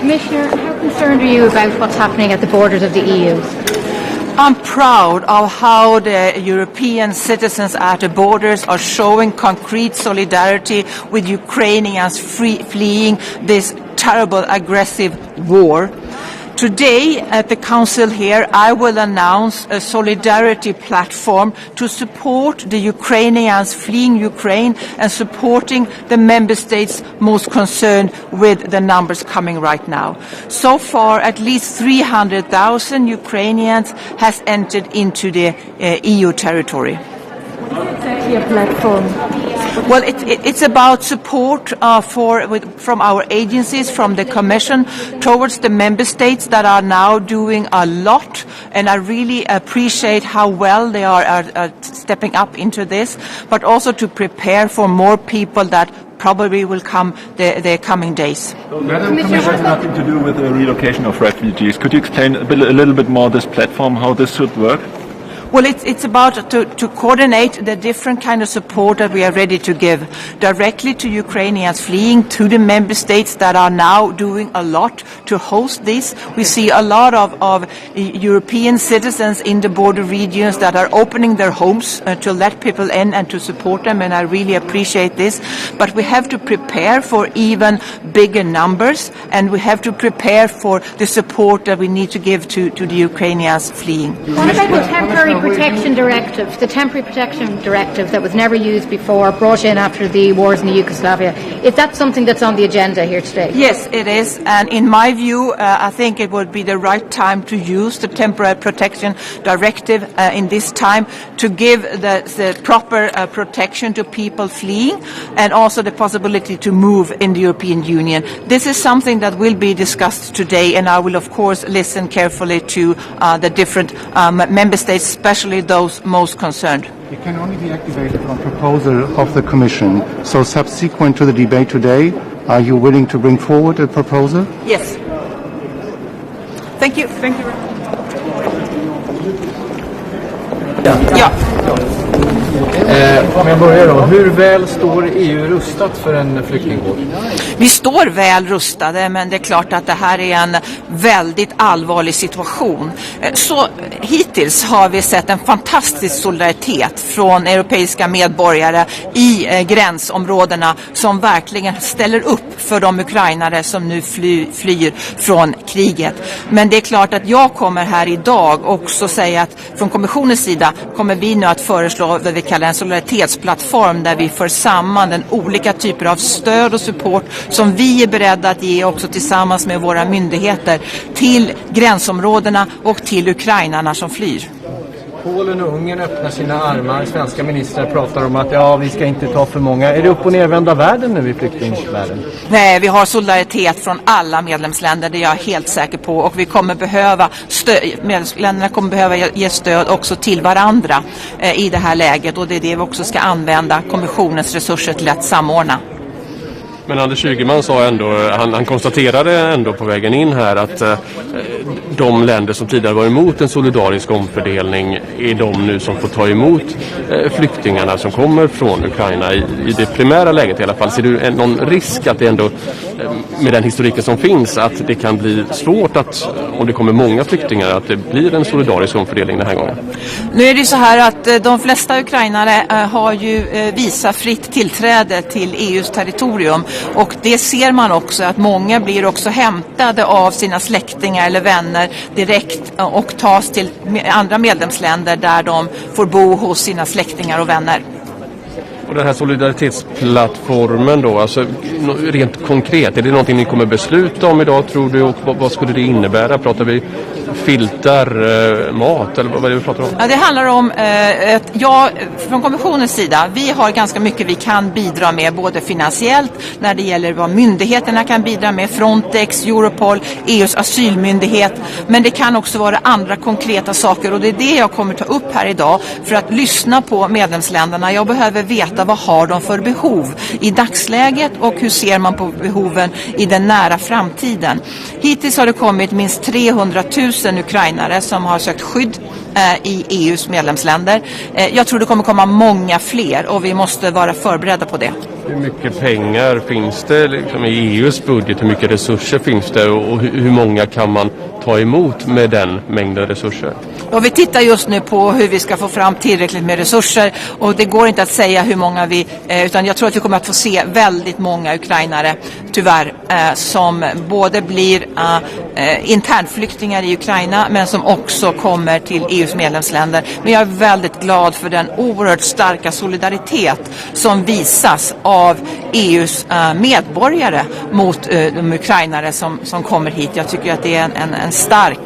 Commissioner, how concerned are you about what's happening at the borders of the EU? I'm proud of how the European citizens at the borders are showing concrete solidarity with Ukrainians fleeing this terrible, aggressive war. Today at the Council here, I will announce a solidarity platform to support the Ukrainians fleeing Ukraine and supporting the member states most concerned with the numbers coming right now. So far, at least 300,000 Ukrainians has entered into the EU territory. It's actually a platform. Well, it's about support from our agencies, from the Commission, towards the member states that are now doing a lot, and I really appreciate how well they are stepping up into this, but also to prepare for more people that probably will come the coming days. Madam Commissioner, has nothing to do with the relocation of refugees. Could you explain a little bit more this platform, how this should work? Well, it's about to coordinate the different kind of support that we are ready to give directly to Ukrainians fleeing, to the member states that are now doing a lot to host this. We see a lot of European citizens in the border regions that are opening their homes to let people in and to support them, and I really appreciate this. But we have to prepare for even bigger numbers, and we have to prepare for the support that we need to give to the Ukrainians fleeing. What about the temporary protection directive? The temporary protection directive that was never used before, brought in after the wars in Yugoslavia. Is that something that's on the agenda here today? Yes, it is. And in my view, I think it would be the right time to use the temporary protection directive in this time to give the proper protection to people fleeing, and also the possibility to move in the European Union. This is something that will be discussed today, and I will of course listen carefully to the different member states, especially those most concerned. It can only be activated on proposal of the Commission. So subsequent to the debate today, are you willing to bring forward a proposal? Yes. Thank you. Thank you. Ja. Om jag börjar då, hur väl står EU rustat för en flyktingvåg? Vi står väl rustade, men det är klart att det här är en väldigt allvarlig situation. Så hittills har vi sett en fantastisk solidaritet från europeiska medborgare i gränsområdena som verkligen ställer upp för de ukrainare som nu flyr från kriget. Men det är klart att jag kommer här idag också säga att från kommissionens sida kommer vi nu att föreslå vad vi kallar en solidaritetsplattform där vi för samman den olika typer av stöd och support som vi är beredda att ge också tillsammans med våra myndigheter till gränsområdena och till ukrainarna som flyr. Polen och Ungern öppnar sina armar. Svenska ministrar pratar om att vi ska inte ta för många. Är det upp- och nervända världen nu i flyktingvärlden? Nej, vi har solidaritet från alla medlemsländer, det är jag helt säker på. Och vi kommer behöva medlemsländerna kommer behöva ge stöd också till varandra i det här läget. Och det är det vi också ska använda kommissionens resurser till att samordna. Men Anders Ygeman sa ändå, han konstaterade ändå på vägen in här att de länder som tidigare var emot en solidarisk omfördelning är de nu som får ta emot flyktingarna som kommer från Ukraina i det primära läget i alla fall. Ser du någon risk att det ändå, med den historiken som finns, att det kan bli svårt att, om det kommer många flyktingar, att det blir en solidarisk omfördelning den här gången? Nu är det så här att de flesta ukrainare har ju visafritt tillträde till EUs territorium. Och det ser man också, att många blir också hämtade av sina släktingar eller vänner direkt och tas till andra medlemsländer där de får bo hos sina släktingar och vänner. Och den här solidaritetsplattformen då, alltså rent konkret, är det någonting ni kommer besluta om idag tror du, och vad skulle det innebära? Pratar vi filtar, mat eller vad är det vi pratar om? Ja, det handlar om från kommissionens sida, vi har ganska mycket vi kan bidra med både finansiellt när det gäller vad myndigheterna kan bidra med, Frontex, Europol, EUs asylmyndighet, men det kan också vara andra konkreta saker och det är det jag kommer ta upp här idag för att lyssna på medlemsländerna. Jag behöver veta vad har de för behov i dagsläget och hur ser man på behoven i den nära framtiden. Hittills har det kommit minst 300 000 ukrainare som har sökt skydd i EUs medlemsländer. Jag tror det kommer komma många fler och vi måste vara förberedda på det. Hur mycket pengar finns det liksom, i EUs budget? Hur mycket resurser finns det och hur många kan man ta emot med den mängden resurser? Och vi tittar just nu på hur vi ska få fram tillräckligt med resurser och det går inte att säga hur många utan jag tror att vi kommer att få se väldigt många ukrainare tyvärr som både blir internflyktingar i Ukraina men som också kommer till EUs medlemsländer. Men jag är väldigt glad för den oerhört starka solidaritet som visas av EUs medborgare mot de ukrainare som kommer hit. Jag tycker att det är en stark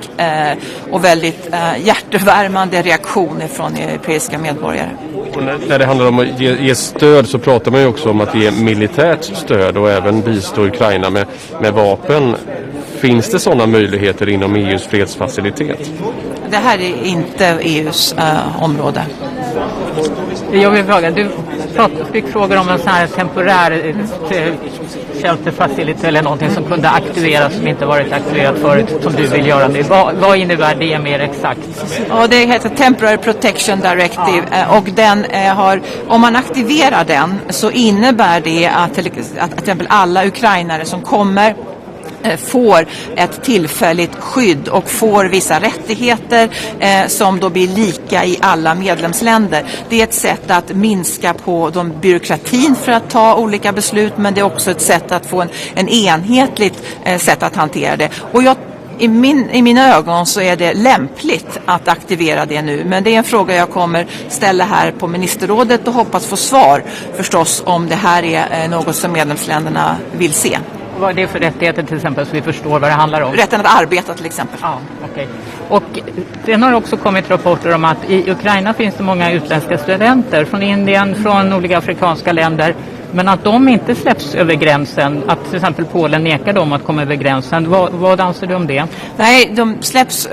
och väldigt hjärtevärmande reaktion från europeiska medborgare. Och när det handlar om att ge stöd så pratar man ju också om att ge militärt stöd och även bistå Ukraina med vapen. Finns det sådana möjligheter inom EUs fredsfacilitet? Det här är inte EUs område. Jag vill fråga, du fick frågor om en sån här temporär shelter facility eller någonting som kunde aktiveras som inte varit aktiverat förut som du vill göra nu. Vad innebär det mer exakt? Ja, det heter Temporary Protection Directive och den har, om man aktiverar den så innebär det att till exempel alla ukrainare som kommer får ett tillfälligt skydd och får vissa rättigheter som då blir lika i alla medlemsländer. Det är ett sätt att minska på byråkratin för att ta olika beslut, men det är också ett sätt att få en enhetligt sätt att hantera det. Och i mina ögon så är det lämpligt att aktivera det nu, men det är en fråga jag kommer ställa här på ministerrådet och hoppas få svar förstås om det här är något som medlemsländerna vill se. Vad är det för rättigheter till exempel så vi förstår vad det handlar om? Rätten att arbeta till exempel. Ja, okej. Och sen har det också kommit rapporter om att i Ukraina finns det många utländska studenter från Indien, från olika afrikanska länder. Men att de inte släpps över gränsen, att till exempel Polen nekar dem att komma över gränsen. Vad anser du om det? Nej, de släpps,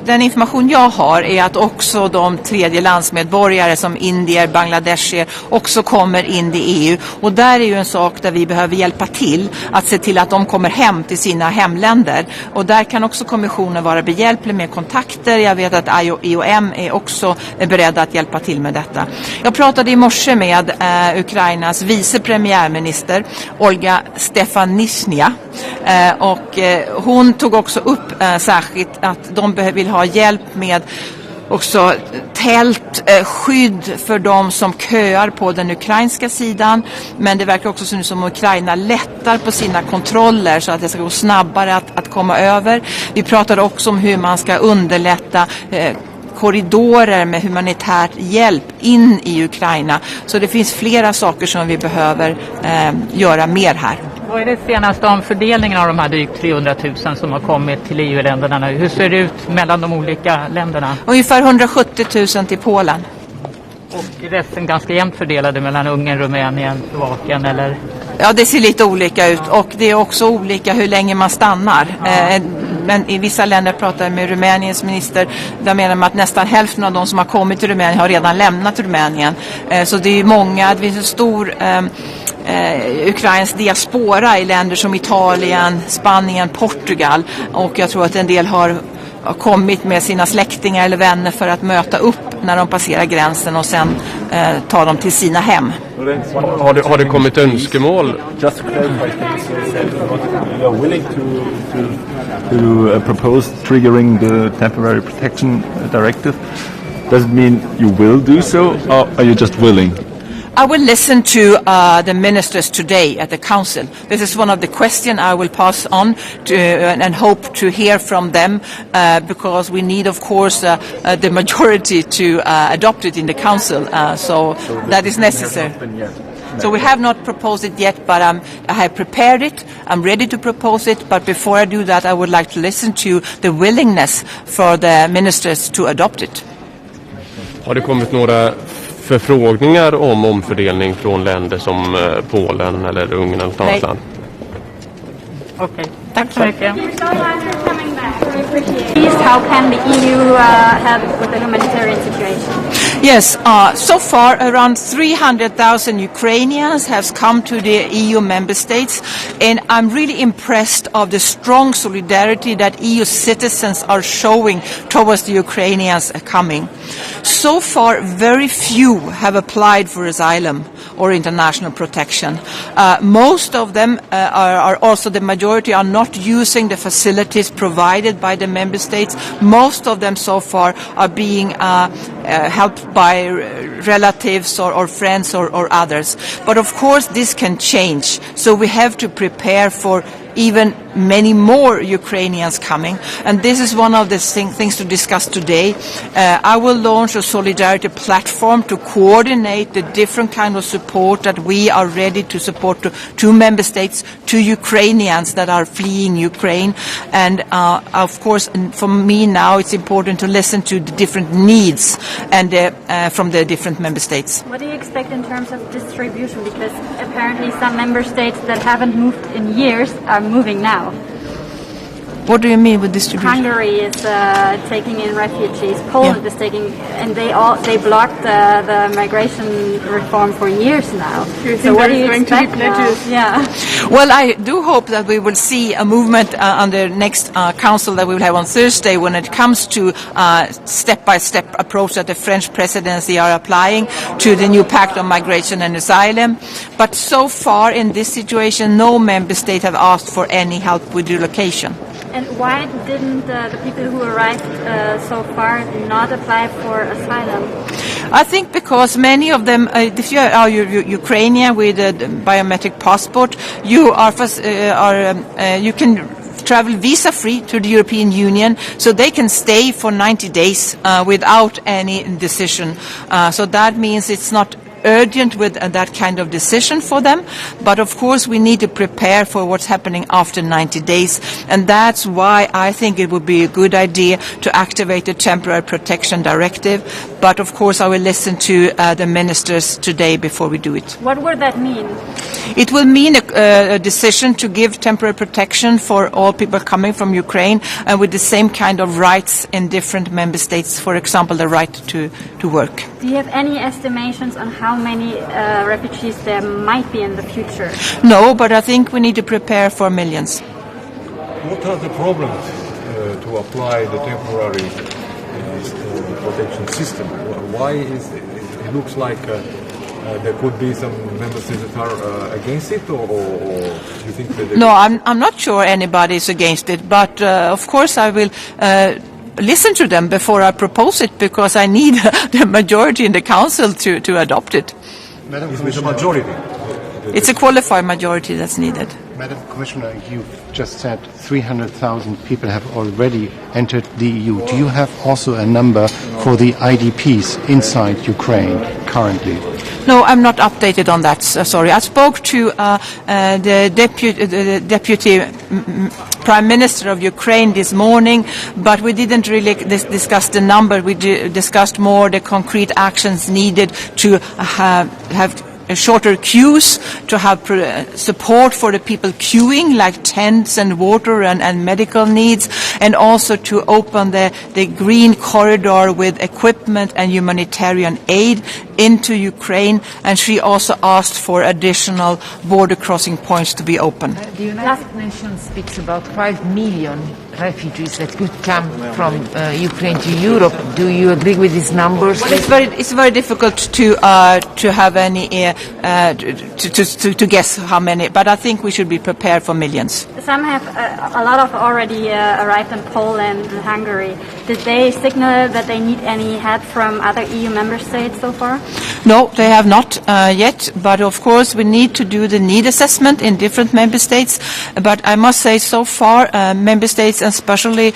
den information jag har är att också de tredjelandsmedborgare som indier, bangladeshier också kommer in i EU. Och där är ju en sak där vi behöver hjälpa till att se till att de kommer hem till sina hemländer. Och där kan också kommissionen vara behjälplig med kontakter. Jag vet att IOM är också beredda att hjälpa till med detta. Jag pratade i morse med Ukrainas vicepremiärminister Olga Stefanishnja och hon tog också upp särskilt att de vill ha hjälp med också tältskydd för de som köar på den ukrainska sidan, men det verkar också som Ukraina lättar på sina kontroller så att det ska gå snabbare att komma över. Vi pratade också om hur man ska underlätta korridorer med humanitärt hjälp in i Ukraina. Så det finns flera saker som vi behöver göra mer här. Vad är det senaste om fördelningen av de här drygt 300 000 som har kommit till EU-länderna nu? Hur ser det ut mellan de olika länderna? Ungefär 170 000 till Polen. Och resten ganska jämnt fördelade mellan Ungern, Rumänien, Slovakien eller? Ja, det ser lite olika ut och det är också olika hur länge man stannar. Men i vissa länder pratar jag med Rumäniens minister, där menar man att nästan hälften av de som har kommit till Rumänien har redan lämnat Rumänien. Så det är många, det finns en stor ukrainsk diaspora i länder som Italien, Spanien, Portugal, och jag tror att en del har kommit med sina släktingar eller vänner för att möta upp när de passerar gränsen och sen ta dem till sina hem. Har det kommit önskemål? Just to clarify, you are willing to propose triggering the temporary protection directive. Does it mean you will do so, or are you just willing? I will listen to the ministers today at the council. This is one of the questions I will pass on to, and hope to hear from them because we need, of course, the majority to adopt it in the council. So that is necessary. So we have not proposed it yet, but I have prepared it. I'm ready to propose it. But before I do that, I would like to listen to the willingness for the ministers to adopt it. Har det kommit några förfrågningar om omfördelning från länder som Polen eller Ungern eller något annat land? Okej, tack så mycket. How can the EU help with the humanitarian situation? Yes, so far around 300,000 Ukrainians have come to the EU member states, and I'm really impressed of the strong solidarity that EU citizens are showing towards the Ukrainians coming. So far, very few have applied for asylum or international protection. Most of them are also, the majority are not using the facilities provided by the member states. Most of them so far are being helped by relatives or friends or others. But of course this can change. So we have to prepare for even many more Ukrainians coming. And this is one of the things to discuss today. I will launch a solidarity platform to coordinate the different kind of support that we are ready to support to member states, to Ukrainians that are fleeing Ukraine. And of course, for me now, it's important to listen to the different needs and from the different member states. What do you expect in terms of distribution? Because apparently some member states that haven't moved in years are moving now. What do you mean with distribution? Hungary is taking in refugees. Poland is taking, and they blocked the migration reform for years now. So what do you expect now? Yeah. Well, I do hope that we will see a movement on the next council that we will have on Thursday when it comes to step-by-step approach that the French presidency are applying to the new pact on migration and asylum. But so far in this situation, no member state have asked for any help with relocation. And why didn't the people who arrived so far not apply for asylum? I think because many of them, if you are Ukrainian with a biometric passport, you you can travel visa-free to the European Union, so they can stay for 90 days without any decision. So that means it's not urgent with that kind of decision for them, but of course we need to prepare for what's happening after 90 days, and that's why I think it would be a good idea to activate the temporary protection directive, but of course I will listen to the ministers today before we do it. What would that mean? It will mean a decision to give temporary protection for all people coming from Ukraine with the same kind of rights in different member states, for example the right to work. Do you have any estimations on how many refugees there might be in the future? No, but I think we need to prepare for millions. What are the problems to apply the temporary protection system? Why is it looks like there could be some member states that are against it, or you think that? No, I'm not sure anybody is against it, but of course I will listen to them before I propose it, because I need the majority in the council to adopt it. Madam Commissioner, majority. It's a qualified majority that's needed. Madam Commissioner, you've just said 300,000 people have already entered the EU. Do you have also a number for the IDPs inside Ukraine currently? No, I'm not updated on that. Sorry. I spoke to the deputy Prime Minister of Ukraine this morning, but we didn't really discuss the number. We discussed more the concrete actions needed to have shorter queues, to have support for the people queuing, like tents and water and medical needs, and also to open the green corridor with equipment and humanitarian aid into Ukraine. And she also asked for additional border crossing points to be open. The United Nations speaks about 5 million refugees that could come from Ukraine to Europe. Do you agree with these numbers? Well, it's very difficult to have any to guess how many, but I think we should be prepared for millions. Some have a lot of already arrived in Poland and Hungary. Did they signal that they need any help from other EU member states so far? No, they have not yet, but of course we need to do the need assessment in different member states. But I must say, so far member states, and especially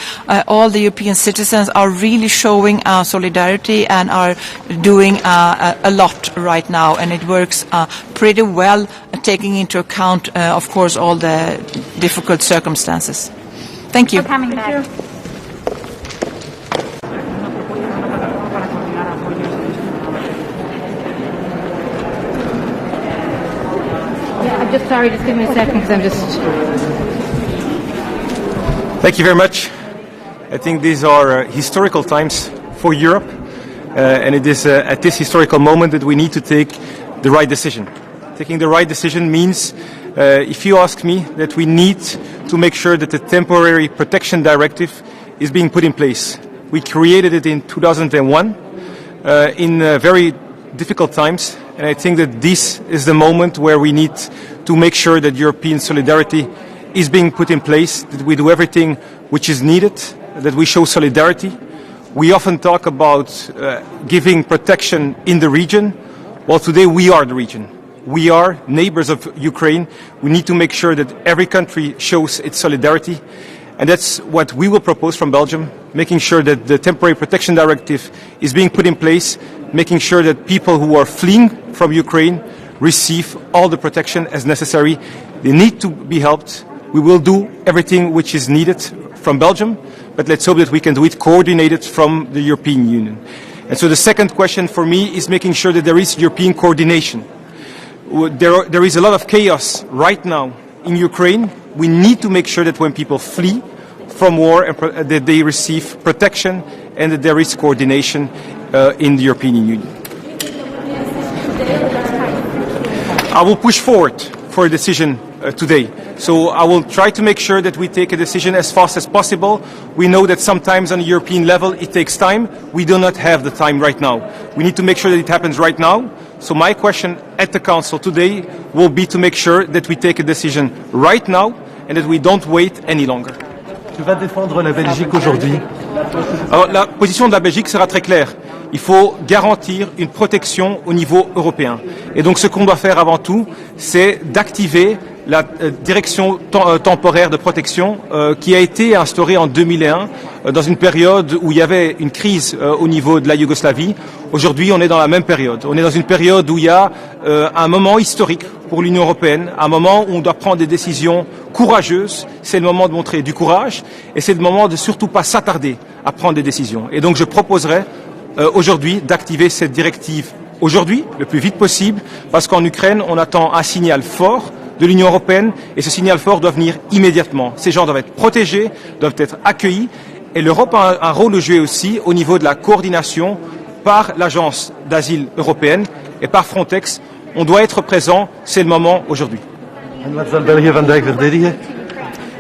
all the European citizens, are really showing solidarity and are doing a lot right now, and it works pretty well, taking into account of course all the difficult circumstances. Thank you. For coming back. I'm just sorry, just give me a second because I'm just... Thank you very much. I think these are historical times for Europe, and it is at this historical moment that we need to take the right decision. Taking the right decision means, if you ask me, that we need to make sure that the temporary protection directive is being put in place. We created it in 2001 in very difficult times, and I think that this is the moment where we need to make sure that European solidarity is being put in place, that we do everything which is needed, that we show solidarity. We often talk about giving protection in the region. Well, today we are the region. We are neighbors of Ukraine. We need to make sure that every country shows its solidarity. And that's what we will propose from Belgium, making sure that the temporary protection directive is being put in place, making sure that people who are fleeing from Ukraine receive all the protection as necessary. They need to be helped. We will do everything which is needed from Belgium, but let's hope that we can do it coordinated from the European Union. And so the second question for me is making sure that there is European coordination. There is a lot of chaos right now in Ukraine. We need to make sure that when people flee from war and that they receive protection and that there is coordination in the European Union. I will push forward for a decision today. So I will try to make sure that we take a decision as fast as possible. We know that sometimes on a European level it takes time. We do not have the time right now. We need to make sure that it happens right now. So my question at the Council today will be to make sure that we take a decision right now and that we don't wait any longer. Tu vas défendre la Belgique aujourd'hui? Alors, la position de la Belgique sera très claire. Il faut garantir une protection au niveau européen. Et donc ce qu'on doit faire avant tout, c'est d'activer la direction temporaire de protection qui a été instaurée en 2001 dans une période où il y avait une crise au niveau de la Yougoslavie. Aujourd'hui, on est dans la même période. On est dans une période où il y a un moment historique pour l'Union européenne, un moment où on doit prendre des décisions courageuses. C'est le moment de montrer du courage et c'est le moment de surtout pas s'attarder à prendre des décisions. Et donc je proposerai aujourd'hui d'activer cette directive aujourd'hui, le plus vite possible, parce qu'en Ukraine, on attend un signal fort de l'Union européenne et ce signal fort doit venir immédiatement. Ces gens doivent être protégés, doivent être accueillis et l'Europe a un rôle à jouer aussi au niveau de la coordination par l'Agence d'asile européenne et par Frontex. On doit être présent, c'est le moment aujourd'hui.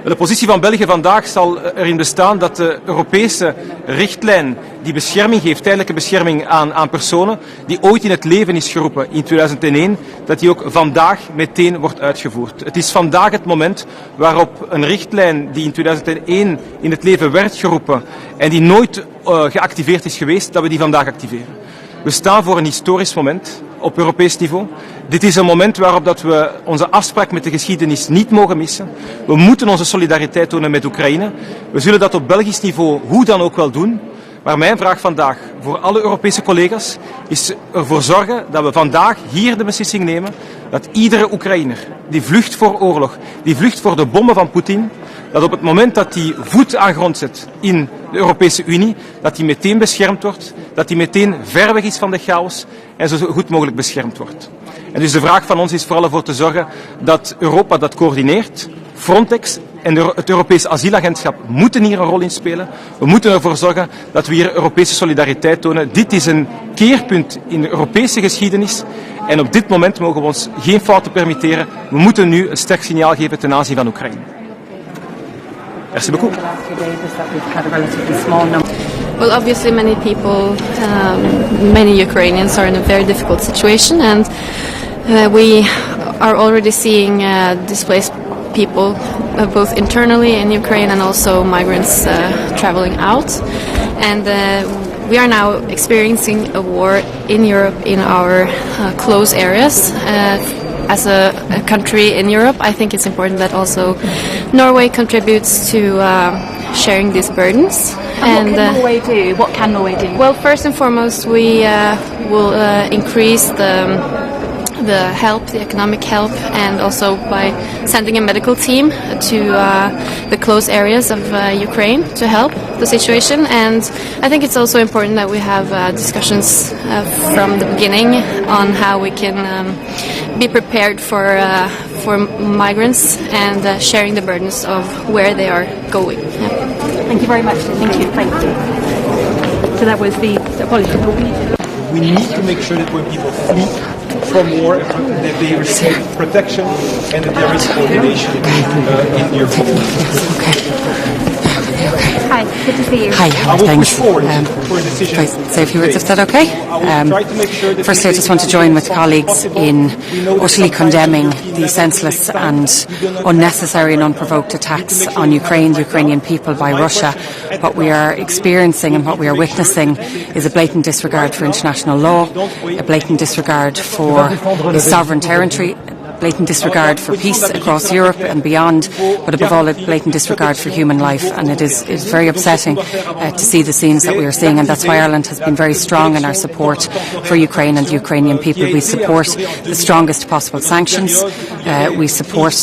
De positie van België vandaag zal erin bestaan dat de Europese richtlijn die bescherming geeft, tijdelijke bescherming aan personen, die ooit in het leven is geroepen in 2001, dat die ook vandaag meteen wordt uitgevoerd. Het is vandaag het moment waarop een richtlijn die in 2001 in het leven werd geroepen en die nooit geactiveerd is geweest, dat we die vandaag activeren. We staan voor een historisch moment op Europees niveau. Dit is een moment waarop dat we onze afspraak met de geschiedenis niet mogen missen. We moeten onze solidariteit tonen met Oekraïne. We zullen dat op Belgisch niveau hoe dan ook wel doen. Maar mijn vraag vandaag voor alle Europese collega's is ervoor zorgen dat we vandaag hier de beslissing nemen dat iedere Oekraïner die vlucht voor oorlog, die vlucht voor de bommen van Poetin, dat op het moment dat hij voet aan grond zet in de Europese Unie, dat hij meteen beschermd wordt, dat hij meteen ver weg is van de chaos en zo goed mogelijk beschermd wordt. En dus de vraag van ons is vooral ervoor te zorgen dat Europa dat coördineert. Frontex en het Europese asielagentschap moeten hier een rol in spelen. We moeten ervoor zorgen dat we hier Europese solidariteit tonen. Dit is een keerpunt in de Europese geschiedenis. En op dit moment mogen we ons geen fouten permitteren. We moeten nu een sterk signaal geven ten aanzien van Oekraïne. Merci beaucoup. Well, obviously many people, many Ukrainians are in a very difficult situation, and we are already seeing displaced people both internally in Ukraine and also migrants traveling out. And we are now experiencing a war in Europe in our close areas. As a country in Europe, I think it's important that also Norway contributes to sharing these burdens. And what can Norway do? What can Norway do? Well, first and foremost, we will increase the help, the economic help, and also by sending a medical team to the close areas of Ukraine to help the situation. And I think it's also important that we have discussions from the beginning on how we can be prepared for migrants and sharing the burdens of where they are going. Yeah. Thank you very much. Thank you. Thank you. So that was the apology. We need to make sure that when people flee from war, that they receive protection and that there is coordination in your Hi, good to see you. Hi, how are things? Say a few words if that's okay. Firstly, I just want to join with colleagues in utterly condemning the senseless and unnecessary and unprovoked attacks on Ukraine, the Ukrainian people by Russia. What we are experiencing and what we are witnessing is a blatant disregard for international law, a blatant disregard for sovereign territory, blatant disregard for peace across Europe and beyond, but above all a blatant disregard for human life. And it's very upsetting to see the scenes that we are seeing, and that's why Ireland has been very strong in our support for Ukraine and the Ukrainian people. We support the strongest possible sanctions. We support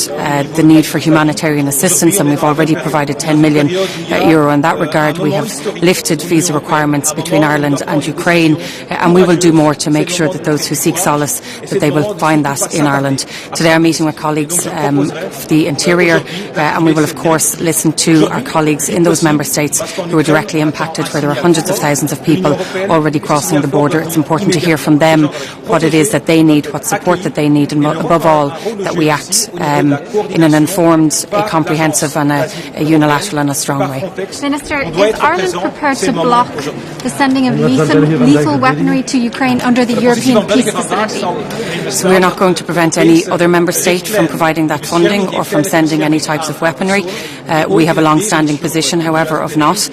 the need for humanitarian assistance, and we've already provided €10 million in that regard. We have lifted visa requirements between Ireland and Ukraine, and we will do more to make sure that those who seek solace, that they will find that in Ireland. Today I'm meeting with colleagues of the Interior and we will of course listen to our colleagues in those member states who are directly impacted, where there are hundreds of thousands of people already crossing the border. It's important to hear from them what it is that they need, what support that they need, and above all that we act in an informed, a comprehensive and a unilateral and a strong way. Minister, is Ireland prepared to block the sending of lethal weaponry to Ukraine under the European Peace Facility? So we're not going to prevent any other member state from providing that funding or from sending any types of weaponry. We have a long-standing position, however, of not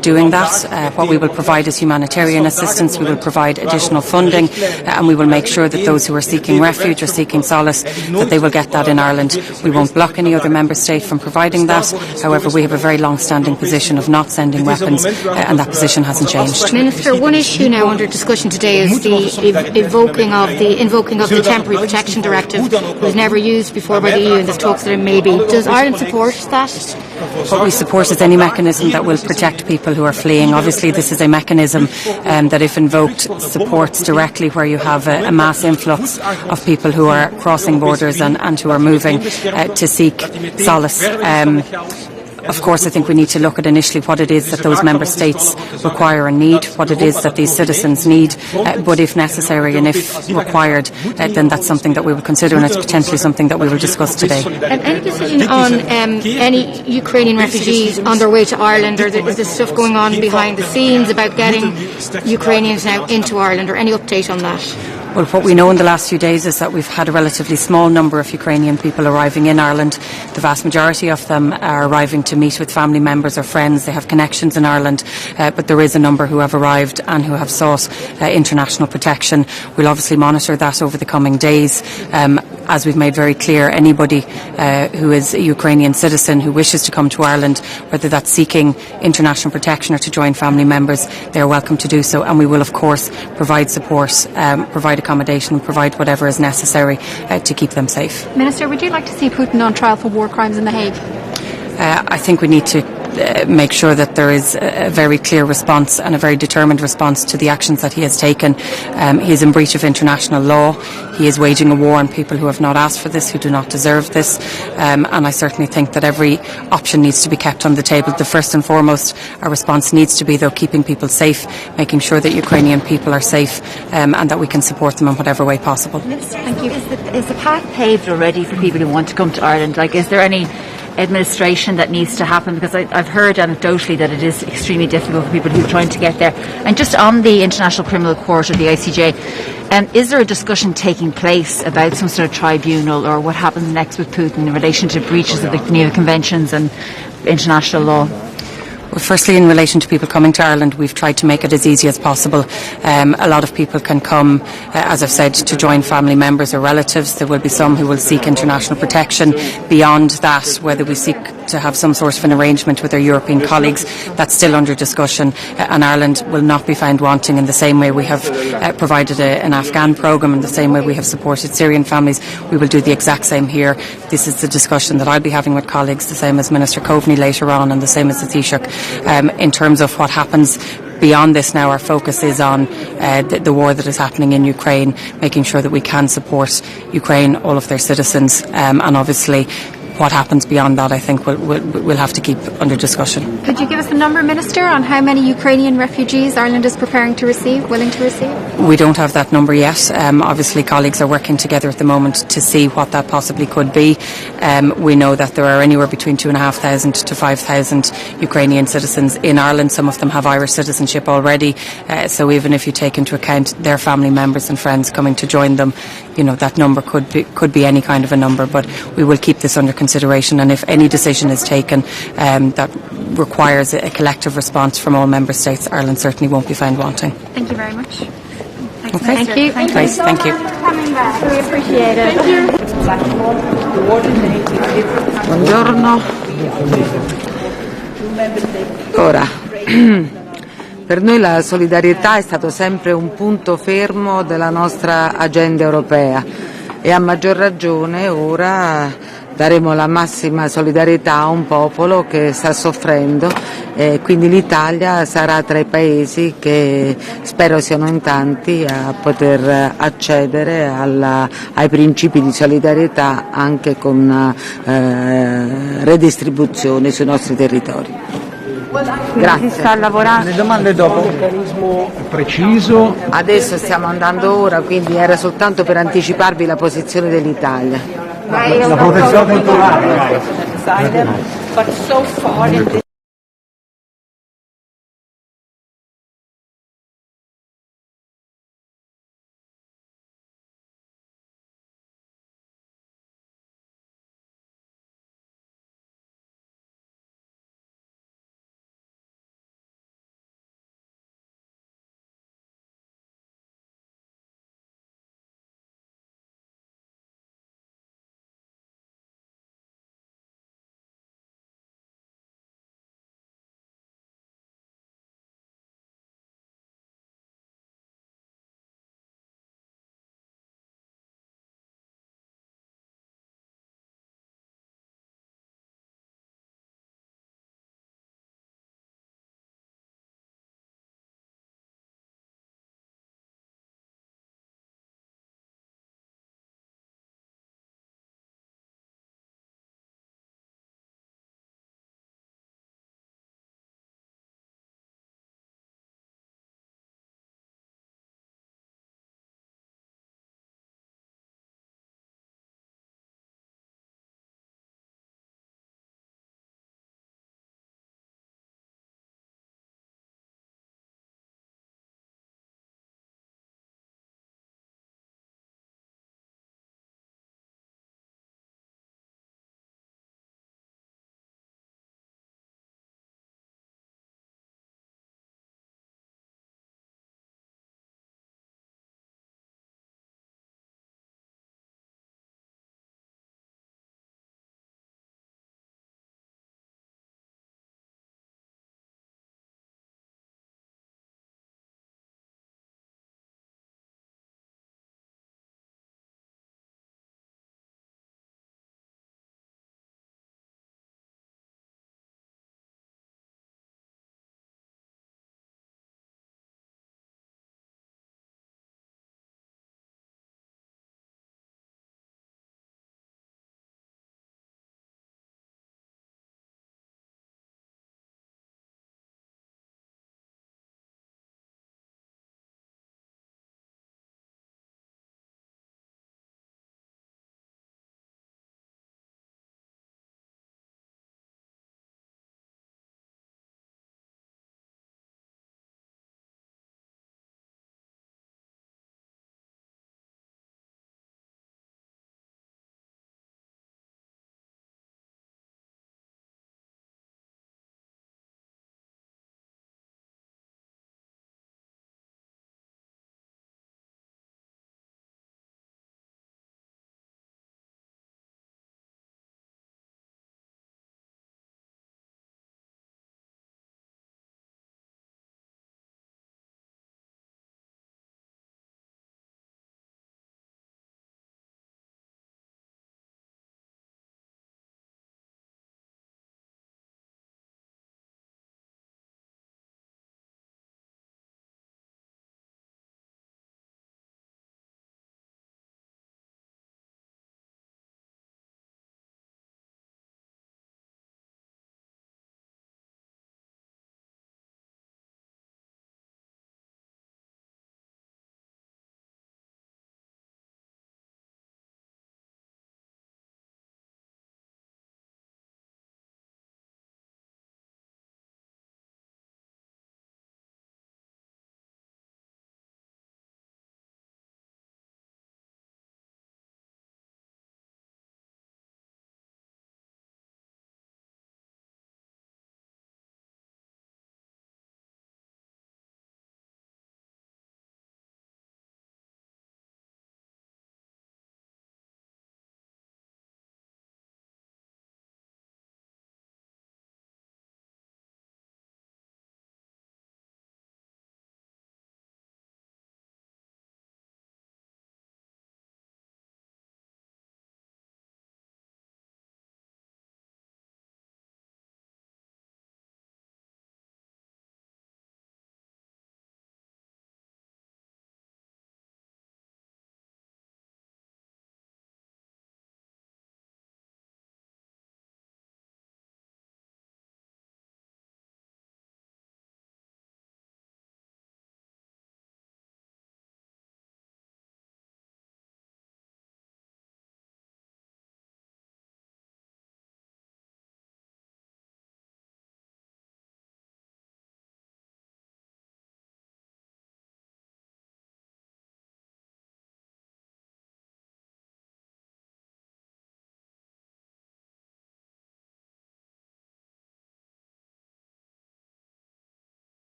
doing that. What we will provide is humanitarian assistance, we will provide additional funding, and we will make sure that those who are seeking refuge or seeking solace, that they will get that in Ireland. We won't block any other member state from providing that. However, we have a very long-standing position of not sending weapons, and that position hasn't changed. Minister, one issue now under discussion today is the invoking of the Temporary Protection Directive. It was never used before by the EU, and there's talks that it may be. Does Ireland support that? What we support is any mechanism that will protect people who are fleeing. Obviously, this is a mechanism that, if invoked, supports directly where you have a mass influx of people who are crossing borders and who are moving to seek solace. Of course, I think we need to look at initially what it is that those member states require and need, what it is that these citizens need, but if necessary and if required, then that's something that we will consider, and it's potentially something that we will discuss today. Any decision on any Ukrainian refugees on their way to Ireland, or is there stuff going on behind the scenes about getting Ukrainians now into Ireland, or any update on that? Well, what we know in the last few days is that we've had a relatively small number of Ukrainian people arriving in Ireland. The vast majority of them are arriving to meet with family members or friends. They have connections in Ireland, but there is a number who have arrived and who have sought international protection. We'll obviously monitor that over the coming days. As we've made very clear, anybody who is a Ukrainian citizen who wishes to come to Ireland, whether that's seeking international protection or to join family members, they are welcome to do so, and we will of course provide support, provide accommodation, provide whatever is necessary to keep them safe. Minister, would you like to see Putin on trial for war crimes in The Hague? I think we need to make sure that there is a very clear response and a very determined response to the actions that he has taken. He is in breach of international law. He is waging a war on people who have not asked for this, who do not deserve this. And I certainly think that every option needs to be kept on the table. The first and foremost, our response needs to be, though, keeping people safe, making sure that Ukrainian people are safe, and that we can support them in whatever way possible. Thank you. Is the path paved already for people who want to come to Ireland? Like, is there any administration that needs to happen? Because I've heard anecdotally that it is extremely difficult for people who are trying to get there. And just on the International Criminal Court, or the ICJ, is there a discussion taking place about some sort of tribunal, or what happens next with Putin in relation to breaches of the Geneva Conventions and international law? Well, firstly, in relation to people coming to Ireland, we've tried to make it as easy as possible. A lot of people can come, as I've said, to join family members or relatives. There will be some who will seek international protection. Beyond that, whether we seek to have some sort of an arrangement with our European colleagues, that's still under discussion, and Ireland will not be found wanting. In the same way we have provided an Afghan programme, in the same way we have supported Syrian families, we will do the exact same here. This is the discussion that I'll be having with colleagues, the same as Minister Coveney later on, and the same as the Taoiseach. In terms of what happens beyond this now, our focus is on the war that is happening in Ukraine, making sure that we can support Ukraine, all of their citizens, and obviously what happens beyond that, I think, we'll have to keep under discussion. Could you give us a number, Minister, on how many Ukrainian refugees Ireland is preparing to receive, willing to receive? We don't have that number yet. Obviously, colleagues are working together at the moment to see what that possibly could be. We know that there are anywhere between 2,500 to 5,000 Ukrainian citizens in Ireland. Some of them have Irish citizenship already. So even if you take into account their family members and friends coming to join them, you know, that number could be any kind of a number. But we will keep this under consideration, and if any decision is taken that requires a collective response from all member states, Ireland certainly won't be found wanting. Thank you very much. Okay. Thank you. Great. Thank you. Coming back. We appreciate it. Buongiorno. Ora, per noi la solidarietà è stato sempre un punto fermo della nostra agenda europea e a maggior ragione ora daremo la massima solidarietà a un popolo che sta soffrendo e quindi l'Italia sarà tra i paesi che spero siano in tanti a poter accedere ai principi di solidarietà anche con redistribuzione sui nostri territori. Grazie. Si sta lavorando. Le domande dopo. Un meccanismo preciso. Adesso stiamo andando ora, quindi era soltanto per anticiparvi la posizione dell'Italia. La protezione culturale.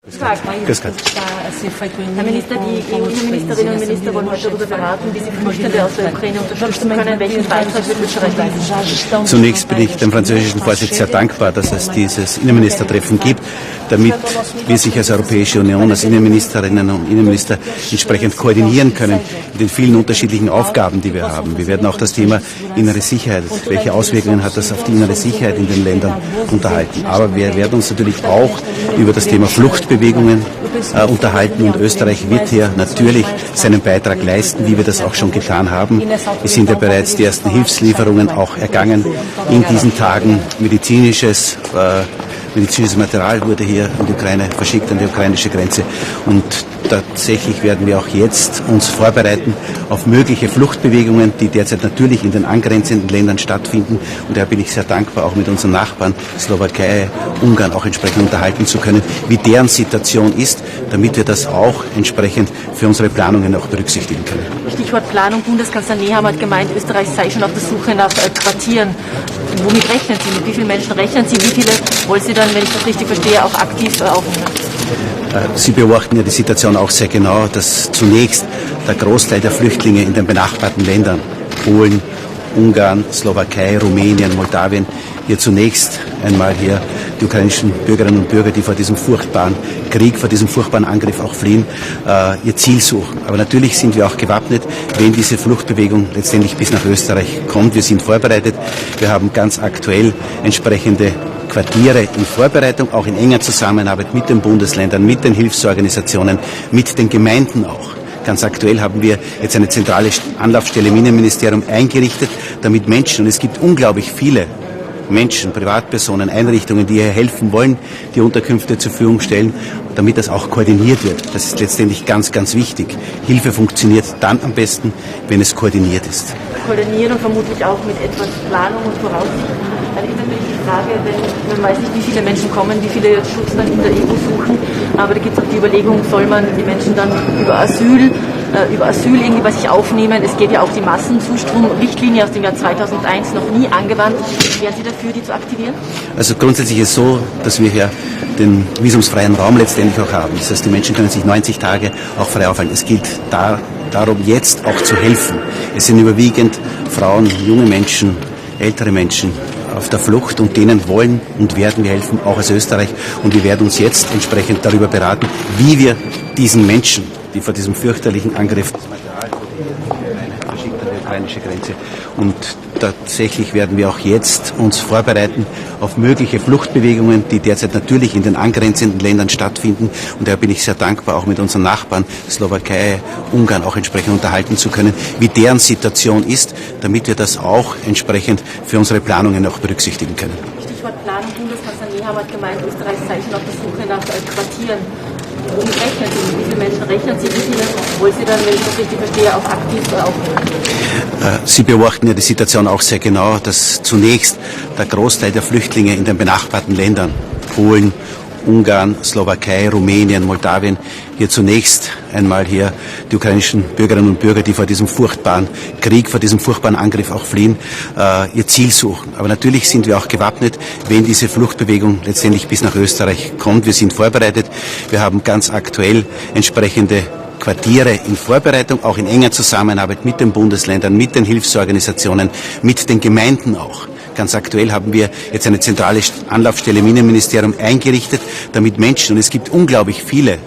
Grüß Gott. Herr Minister, die EU-Ministerinnen und Minister wollen heute darüber beraten, wie sie Flüchtende aus der Ukraine unterstützen können. Welchen Beitrag wird Österreich leisten? Zunächst bin ich dem französischen Vorsitz sehr dankbar, dass es dieses Innenministertreffen gibt, damit wir sich als Europäische Union, als Innenministerinnen und Innenminister entsprechend koordinieren können in den vielen unterschiedlichen Aufgaben, die wir haben. Wir werden auch das Thema innere Sicherheit, welche Auswirkungen hat das auf die innere Sicherheit in den Ländern unterhalten. Aber wir werden uns natürlich auch über das Thema Fluchtbewegungen unterhalten und Österreich wird hier natürlich seinen Beitrag leisten, wie wir das auch schon getan haben. Es sind ja bereits die ersten Hilfslieferungen auch ergangen in diesen Tagen. Medizinisches Material wurde hier in die Ukraine verschickt, an die ukrainische Grenze. Und tatsächlich werden wir auch jetzt uns vorbereiten auf mögliche Fluchtbewegungen, die derzeit natürlich in den angrenzenden Ländern stattfinden. Und daher bin ich sehr dankbar, auch mit unseren Nachbarn Slowakei, Ungarn auch entsprechend unterhalten zu können, wie deren Situation ist, damit wir das auch entsprechend für unsere Planungen auch berücksichtigen können. Stichwort Planung. Bundeskanzler Nehammer hat gemeint, Österreich sei schon auf der Suche nach Quartieren. Womit rechnen Sie? Mit wie vielen Menschen rechnen Sie? Wie viele wollen Sie dann, wenn ich das richtig verstehe, auch aktiv aufnehmen? Sie beobachten ja die Situation auch sehr genau, dass zunächst der Großteil der Flüchtlinge in den benachbarten Ländern, Polen, Ungarn, Slowakei, Rumänien, Moldawien, hier zunächst einmal hier die ukrainischen Bürgerinnen und Bürger, die vor diesem furchtbaren Krieg, vor diesem furchtbaren Angriff auch fliehen, ihr Ziel suchen. Aber natürlich sind wir auch gewappnet, wenn diese Fluchtbewegung letztendlich bis nach Österreich kommt. Wir sind vorbereitet. Wir haben ganz aktuell entsprechende Quartiere in Vorbereitung, auch in enger Zusammenarbeit mit den Bundesländern, mit den Hilfsorganisationen, mit den Gemeinden auch. Ganz aktuell haben wir jetzt eine zentrale Anlaufstelle im Innenministerium eingerichtet, damit Menschen, und es gibt unglaublich viele Menschen, Privatpersonen, Einrichtungen, die hier helfen wollen, die Unterkünfte zur Verfügung stellen, damit das auch koordiniert wird. Das ist letztendlich ganz, ganz wichtig. Hilfe funktioniert dann am besten, wenn es koordiniert ist. Koordinieren und vermutlich auch mit etwas Planung und Voraussicht. Dann ist natürlich die Frage, wenn man weiß nicht, wie viele Menschen kommen, wie viele jetzt Schutz dann in der EU suchen, aber da gibt es auch die Überlegung, soll man die Menschen dann über Asyl irgendwie bei sich aufnehmen. Es geht ja auch die Massenzustromrichtlinie aus dem Jahr 2001 noch nie angewandt. Wären Sie dafür, die zu aktivieren? Also grundsätzlich ist es so, dass wir hier den visumsfreien Raum letztendlich auch haben. Das heißt, die Menschen können sich 90 Tage auch frei aufhalten. Es gilt darum, jetzt auch zu helfen. Es sind überwiegend Frauen, junge Menschen, ältere Menschen auf der Flucht und denen wollen und werden wir helfen, auch als Österreich. Und wir werden uns jetzt entsprechend darüber beraten, wie wir diesen Menschen, die vor diesem fürchterlichen Angriff das Material verschickt an die ukrainische Grenze. Und tatsächlich werden wir auch jetzt uns vorbereiten auf mögliche Fluchtbewegungen, die derzeit natürlich in den angrenzenden Ländern stattfinden. Und daher bin ich sehr dankbar, auch mit unseren Nachbarn Slowakei, Ungarn auch entsprechend unterhalten zu können, wie deren Situation ist, damit wir das auch entsprechend für unsere Planungen auch berücksichtigen können. Stichwort Planung. Bundeskanzler Nehammer hat gemeint, Österreich sei schon auf der Suche nach Quartieren. Womit rechnen Sie? Wie viele Menschen rechnen Sie? Wie viele wollen Sie dann, wenn ich das richtig verstehe, auch aktiv aufnehmen? Sie beobachten ja die Situation auch sehr genau, dass zunächst der Großteil der Flüchtlinge in den benachbarten Ländern, Polen, Ungarn, Slowakei, Rumänien, Moldawien, hier zunächst einmal hier die ukrainischen Bürgerinnen und Bürger, die vor diesem furchtbaren Krieg, vor diesem furchtbaren Angriff auch fliehen, ihr Ziel suchen. Aber natürlich sind wir auch gewappnet, wenn diese Fluchtbewegung letztendlich bis nach Österreich kommt. Wir sind vorbereitet. Wir haben ganz aktuell entsprechende Quartiere in Vorbereitung, auch in enger Zusammenarbeit mit den Bundesländern, mit den Hilfsorganisationen, mit den Gemeinden auch. Ganz aktuell haben wir jetzt eine zentrale Anlaufstelle im Innenministerium eingerichtet, damit Menschen, und es gibt unglaublich viele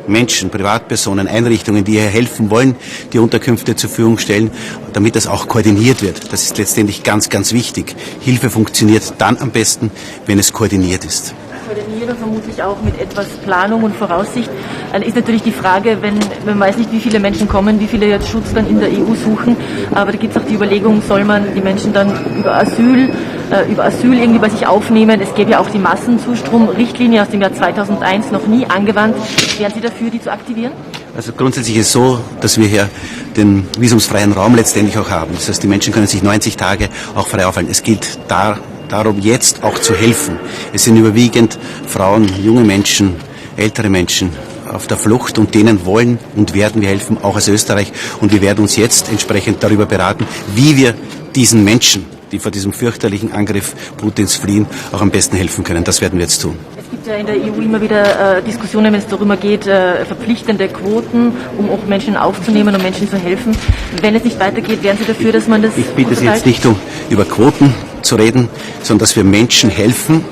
Menschen, Privatpersonen, Einrichtungen, die hier helfen wollen, die Unterkünfte zur Verfügung stellen, damit das auch koordiniert wird. Das ist letztendlich ganz, ganz wichtig. Hilfe funktioniert dann am besten, wenn es koordiniert ist. Koordinieren, vermutlich auch mit etwas Planung und Voraussicht. Dann ist natürlich die Frage, wenn man weiß nicht, wie viele Menschen kommen, wie viele jetzt Schutz dann in der EU suchen, aber da gibt es auch die Überlegung, soll man die Menschen dann über Asyl irgendwie bei sich aufnehmen. Es gäbe ja auch die Massenzustromrichtlinie aus dem Jahr 2001 noch nie angewandt. Wären Sie dafür, die zu aktivieren? Also grundsätzlich ist es so, dass wir hier den visumsfreien Raum letztendlich auch haben. Das heißt, die Menschen können sich 90 Tage auch frei aufhalten. Es gilt darum, jetzt auch zu helfen. Es sind überwiegend Frauen, junge Menschen, ältere Menschen auf der Flucht und denen wollen und werden wir helfen, auch als Österreich. Und wir werden uns jetzt entsprechend darüber beraten, wie wir diesen Menschen, die vor diesem fürchterlichen Angriff Putins fliehen, auch am besten helfen können. Das werden wir jetzt tun. Es gibt Es gibt ja in der EU immer wieder Diskussionen, wenn es darüber geht, verpflichtende Quoten, um auch Menschen aufzunehmen und Menschen zu helfen. Wenn es nicht weitergeht, wären Sie dafür, dass man das... Ich bitte Sie jetzt nicht, um über Quoten zu reden, sondern dass wir Menschen helfen,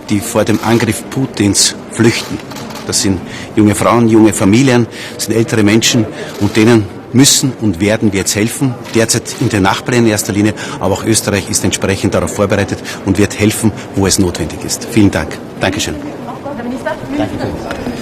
die vor dem Angriff Putins flüchten. Das sind junge Frauen, junge Familien, das sind ältere Menschen und denen müssen und werden wir jetzt helfen. Derzeit in den Nachbarn in erster Linie, aber auch Österreich ist entsprechend darauf vorbereitet und wird helfen, wo es notwendig ist. Vielen Dank. Dankeschön. Herr Minister? Danke.